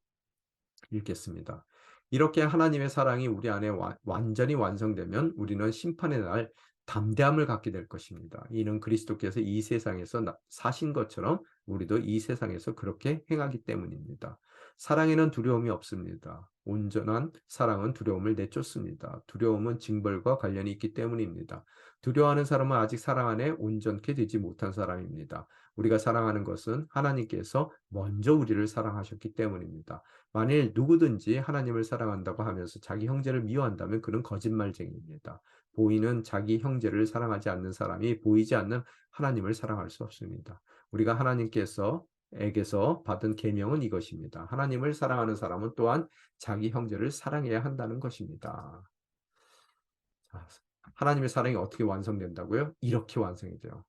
읽겠습니다. 이렇게 하나님의 사랑이 우리 안에 완전히 완성되면 우리는 심판의 날 담대함을 갖게 될 것입니다. 이는 그리스도께서 이 세상에서 사신 것처럼 우리도 이 세상에서 그렇게 행하기 때문입니다. 사랑에는 두려움이 없습니다. 온전한 사랑은 두려움을 내쫓습니다. 두려움은 징벌과 관련이 있기 때문입니다. 두려워하는 사람은 아직 사랑 안에 온전케 되지 못한 사람입니다. 우리가 사랑하는 것은 하나님께서 먼저 우리를 사랑하셨기 때문입니다. 만일 누구든지 하나님을 사랑한다고 하면서 자기 형제를 미워한다면 그는 거짓말쟁이입니다. 보이는 자기 형제를 사랑하지 않는 사람이 보이지 않는 하나님을 사랑할 수 없습니다. 우리가 하나님께서 받은 계명은 이것입니다. 하나님을 사랑하는 사람은 또한 자기 형제를 사랑해야 한다는 것입니다. 자, 하나님의 사랑이 어떻게 완성된다고요? 이렇게 완성이 돼요.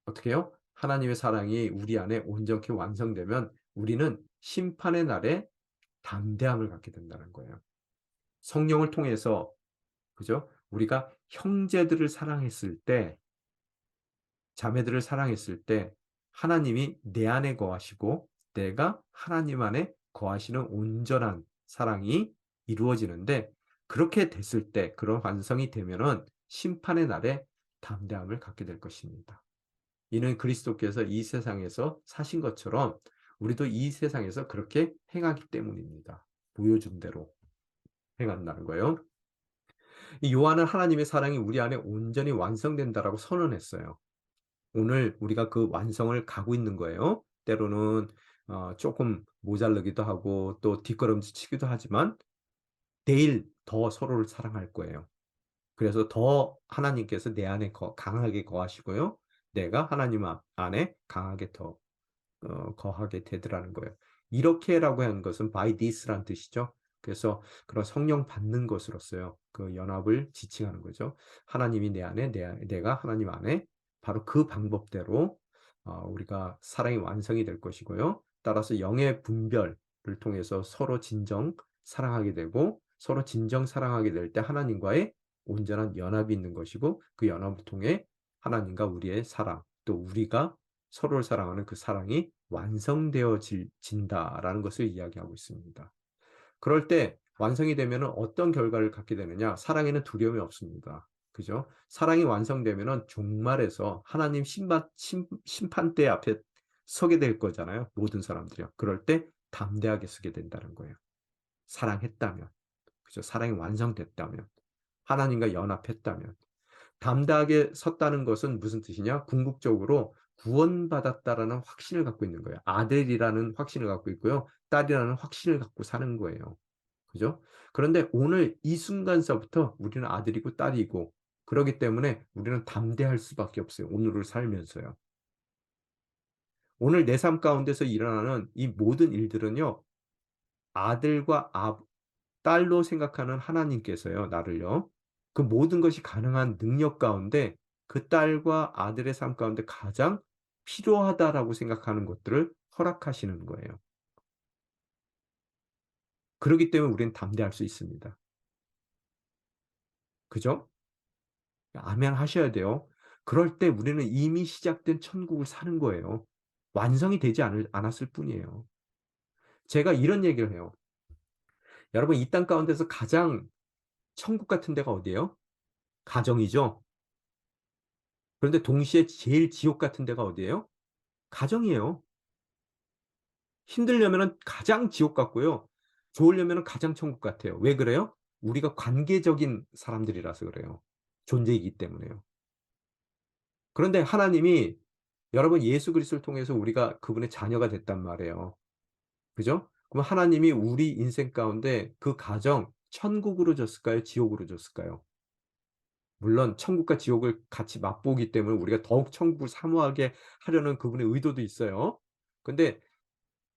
어떻게요? 하나님의 사랑이 우리 안에 온전히 완성되면 우리는 심판의 날에 담대함을 갖게 된다는 거예요. 성령을 통해서 그죠? 우리가 형제들을 사랑했을 때, 자매들을 사랑했을 때 하나님이 내 안에 거하시고 내가 하나님 안에 거하시는 온전한 사랑이 이루어지는데 그렇게 됐을 때 그런 완성이 되면은 심판의 날에 담대함을 갖게 될 것입니다. 이는 그리스도께서 이 세상에서 사신 것처럼 우리도 이 세상에서 그렇게 행하기 때문입니다. 보여준 대로 행한다는 거예요. 이 요한은 하나님의 사랑이 우리 안에 온전히 완성된다라고 선언했어요. 오늘 우리가 그 완성을 가고 있는 거예요. 때로는 쪼끔 모자르기도 하고 또 뒷걸음질 치기도 하지만 내일 더 서로를 사랑할 거예요. 그래서 더 하나님께서 내 안에 강하게 거하시고요. 내가 하나님 안에 강하게 더 거하게 되더라는 거예요. 이렇게라고 하는 것은 by this라는 뜻이죠. 그래서 그런 성령 받는 것으로써요. 그 연합을 지칭하는 거죠. 하나님이 내 안에, 내가 하나님 안에 바로 그 방법대로 우리가 사랑이 완성이 될 것이고요. 따라서 영의 분별을 통해서 서로 진정 사랑하게 되고 서로 진정 사랑하게 될 때 하나님과의 온전한 연합이 있는 것이고 그 연합을 통해 하나님과 우리의 사랑 또 우리가 서로를 사랑하는 그 사랑이 완성되어진다라는 것을 이야기하고 있습니다. 그럴 때 완성이 되면은 어떤 결과를 갖게 되느냐? 사랑에는 두려움이 없습니다. 그죠? 사랑이 완성되면은 종말에서 하나님 심판대 앞에 서게 될 거잖아요. 모든 사람들이요. 그럴 때 담대하게 서게 된다는 거예요. 사랑했다면. 그죠? 사랑이 완성됐다면. 하나님과 연합했다면. 담대하게 섰다는 것은 무슨 뜻이냐? 궁극적으로 구원받았다라는 확신을 갖고 있는 거예요. 아들이라는 확신을 갖고 있고요. 딸이라는 확신을 갖고 사는 거예요. 그죠? 그런데 오늘 이 순간서부터 우리는 아들이고 딸이고 그러기 때문에 우리는 담대할 수밖에 없어요. 오늘을 살면서요. 오늘 내 삶 가운데서 일어나는 이 모든 일들은요. 아들과 딸로 생각하는 하나님께서요. 나를요. 그 모든 것이 가능한 능력 가운데 그 딸과 아들의 삶 가운데 가장 필요하다라고 생각하는 것들을 허락하시는 거예요. 그러기 때문에 우리는 담대할 수 있습니다. 그죠? 아멘 하셔야 돼요. 그럴 때 우리는 이미 시작된 천국을 사는 거예요. 완성이 되지 않았을 뿐이에요. 제가 이런 얘기를 해요. 여러분 이 땅 가운데서 가장 천국 같은 데가 어디예요? 가정이죠. 그런데 동시에 제일 지옥 같은 데가 어디예요? 가정이에요. 힘들려면은 가장 지옥 같고요. 좋으려면은 가장 천국 같아요. 왜 그래요? 우리가 관계적인 사람들이라서 그래요. 존재이기 때문에요. 그런데 하나님이 여러분 예수 그리스도를 통해서 우리가 그분의 자녀가 됐단 말이에요. 그죠? 그럼 하나님이 우리 인생 가운데 그 가정 천국으로 줬을까요? 지옥으로 줬을까요? 물론 천국과 지옥을 같이 맛보기 때문에 우리가 더욱 천국을 사모하게 하려는 그분의 의도도 있어요. 근데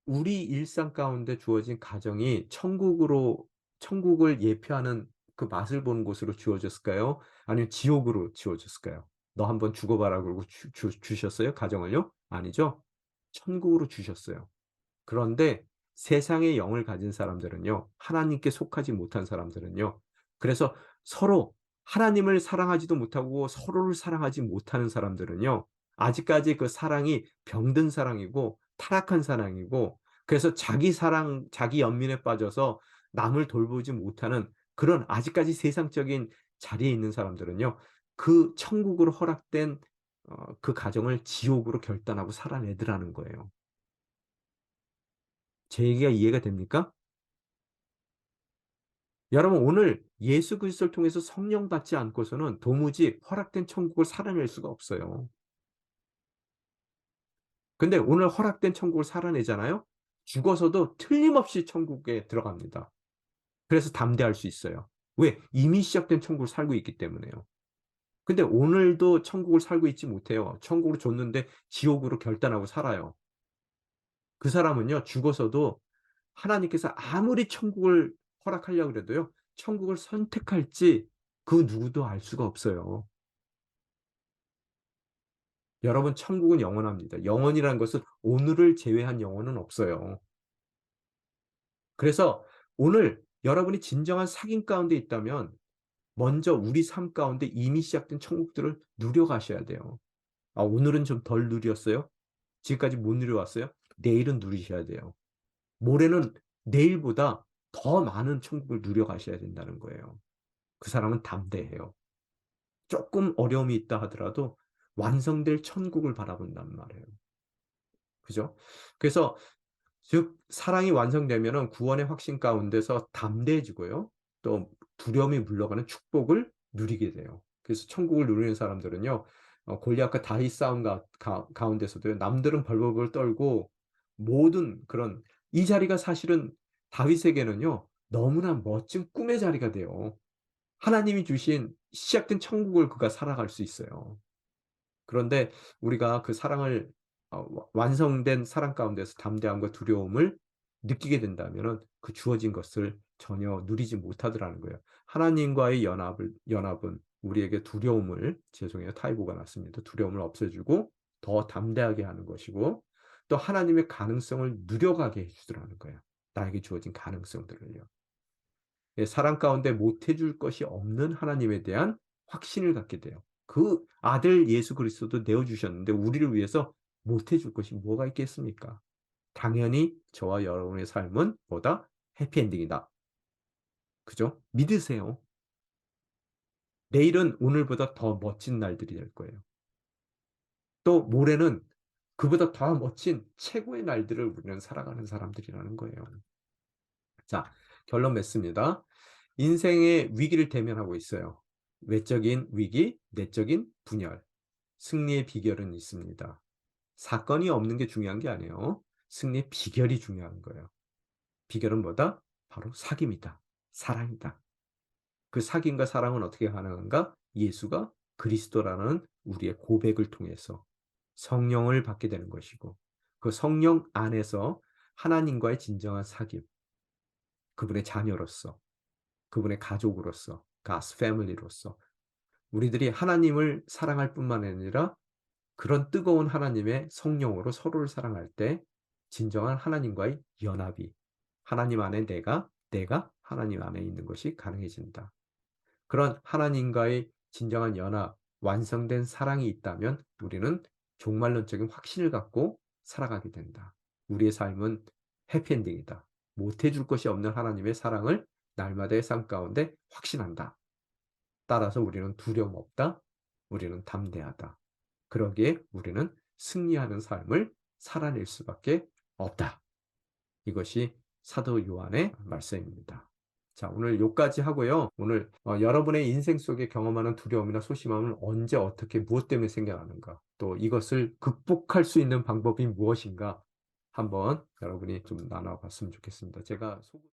우리 일상 가운데 주어진 가정이 천국을 예표하는 그 맛을 보는 곳으로 주어졌을까요? 아니면 지옥으로 주어졌을까요? "너 한번 죽어 봐라." 그러고 주셨어요? 가정을요? 아니죠. 천국으로 주셨어요. 그런데 세상의 영을 가진 사람들은요. 하나님께 속하지 못한 사람들은요. 그래서 서로 하나님을 사랑하지도 못하고 서로를 사랑하지 못하는 사람들은요. 아직까지 그 사랑이 병든 사랑이고 타락한 사랑이고 그래서 자기 사랑, 자기 연민에 빠져서 남을 돌보지 못하는 그런 아직까지 세상적인 자리에 있는 사람들은요. 그 천국으로 허락된 그 가정을 지옥으로 결단하고 살아내더라는 거예요. 제 얘기가 이해가 됩니까? 여러분 오늘 예수 그리스도를 통해서 성령 받지 않고서는 도무지 허락된 천국을 살아낼 수가 없어요. 근데 오늘 허락된 천국을 살아내잖아요. 죽어서도 틀림없이 천국에 들어갑니다. 그래서 담대할 수 있어요. 왜? 이미 시작된 천국을 살고 있기 때문에요. 근데 오늘도 천국을 살고 있지 못해요. 천국을 줬는데 지옥으로 결단하고 살아요. 그 사람은요 죽어서도 하나님께서 아무리 천국을 허락하려고 그래도요. 천국을 선택할지 그 누구도 알 수가 없어요. 여러분 천국은 영원합니다. 영원이라는 것은 오늘을 제외한 영혼은 없어요. 그래서 오늘 여러분이 진정한 사귐 가운데 있다면 먼저 우리 삶 가운데 이미 시작된 천국들을 누려 가셔야 돼요. 아 오늘은 좀 덜 누렸어요? 지금까지 못 누려왔어요? 내일은 누리셔야 돼요. 모레는 내일보다 더 많은 천국을 누려 가셔야 된다는 거예요. 그 사람은 담대해요. 조금 어려움이 있다 하더라도 완성될 천국을 바라본단 말이에요. 그죠? 그래서 즉 사랑이 완성되면은 구원의 확신 가운데서 담대해지고요. 또 두려움이 물러가는 축복을 누리게 돼요. 그래서 천국을 누리는 사람들은요, 골리앗과 다윗 싸움 가운데서도요, 남들은 벌벌벌 떨고 모든 그런 이 자리가 사실은 다윗에게는요, 너무나 멋진 꿈의 자리가 돼요. 하나님이 주신 시작된 천국을 그가 살아갈 수 있어요. 그런데 우리가 그 사랑을 완성된 사랑 가운데서 담대함과 두려움을 느끼게 된다면은 그 주어진 것을 전혀 누리지 못하더라는 거예요. 하나님과의 연합은 우리에게 두려움을 죄송해요. 타이보가 났습니다. 두려움을 없애주고 더 담대하게 하는 것이고 또 하나님의 가능성을 누려가게 해 주더라는 거예요. 나에게 주어진 가능성들을요. 예, 사랑 가운데 못 해줄 것이 없는 하나님에 대한 확신을 갖게 돼요. 그 아들 예수 그리스도도 내어 주셨는데 우리를 위해서 못 해줄 것이 뭐가 있겠습니까? 당연히 저와 여러분의 삶은 뭐다? 해피엔딩이다. 그죠? 믿으세요. 내일은 오늘보다 더 멋진 날들이 될 거예요. 또 모레는 그보다 더 멋진 최고의 날들을 우리는 살아가는 사람들이라는 거예요. 자, 결론 맺습니다. 인생의 위기를 대면하고 있어요. 외적인 위기, 내적인 분열. 승리의 비결은 있습니다. 사건이 없는 게 중요한 게 아니에요. 승리의 비결이 중요한 거예요. 비결은 뭐다? 바로 사귐이다. 사랑이다. 그 사귐과 사랑은 어떻게 가능한가? 예수가 그리스도라는 우리의 고백을 통해서 성령을 받게 되는 것이고 그 성령 안에서 하나님과의 진정한 사귐, 그분의 자녀로서, 그분의 가족으로서, God's family로서 우리들이 하나님을 사랑할 뿐만 아니라 그런 뜨거운 하나님의 성령으로 서로를 사랑할 때 진정한 하나님과의 연합이 하나님 안에 내가 하나님 안에 있는 것이 가능해진다. 그런 하나님과의 진정한 연합, 완성된 사랑이 있다면 우리는 종말론적인 확신을 갖고 살아가게 된다. 우리의 삶은 해피엔딩이다. 못해줄 것이 없는 하나님의 사랑을 날마다의 삶 가운데 확신한다. 따라서 우리는 두려움 없다. 우리는 담대하다. 그러기에 우리는 승리하는 삶을 살아낼 수밖에 없다. 이것이 사도 요한의 말씀입니다. 자, 오늘 요까지 하고요. 오늘 여러분의 인생 속에 경험하는 두려움이나 소심함은 언제 어떻게 무엇 때문에 생겨나는가, 또 이것을 극복할 수 있는 방법이 무엇인가 한번 여러분이 좀 나눠봤으면 좋겠습니다. 제가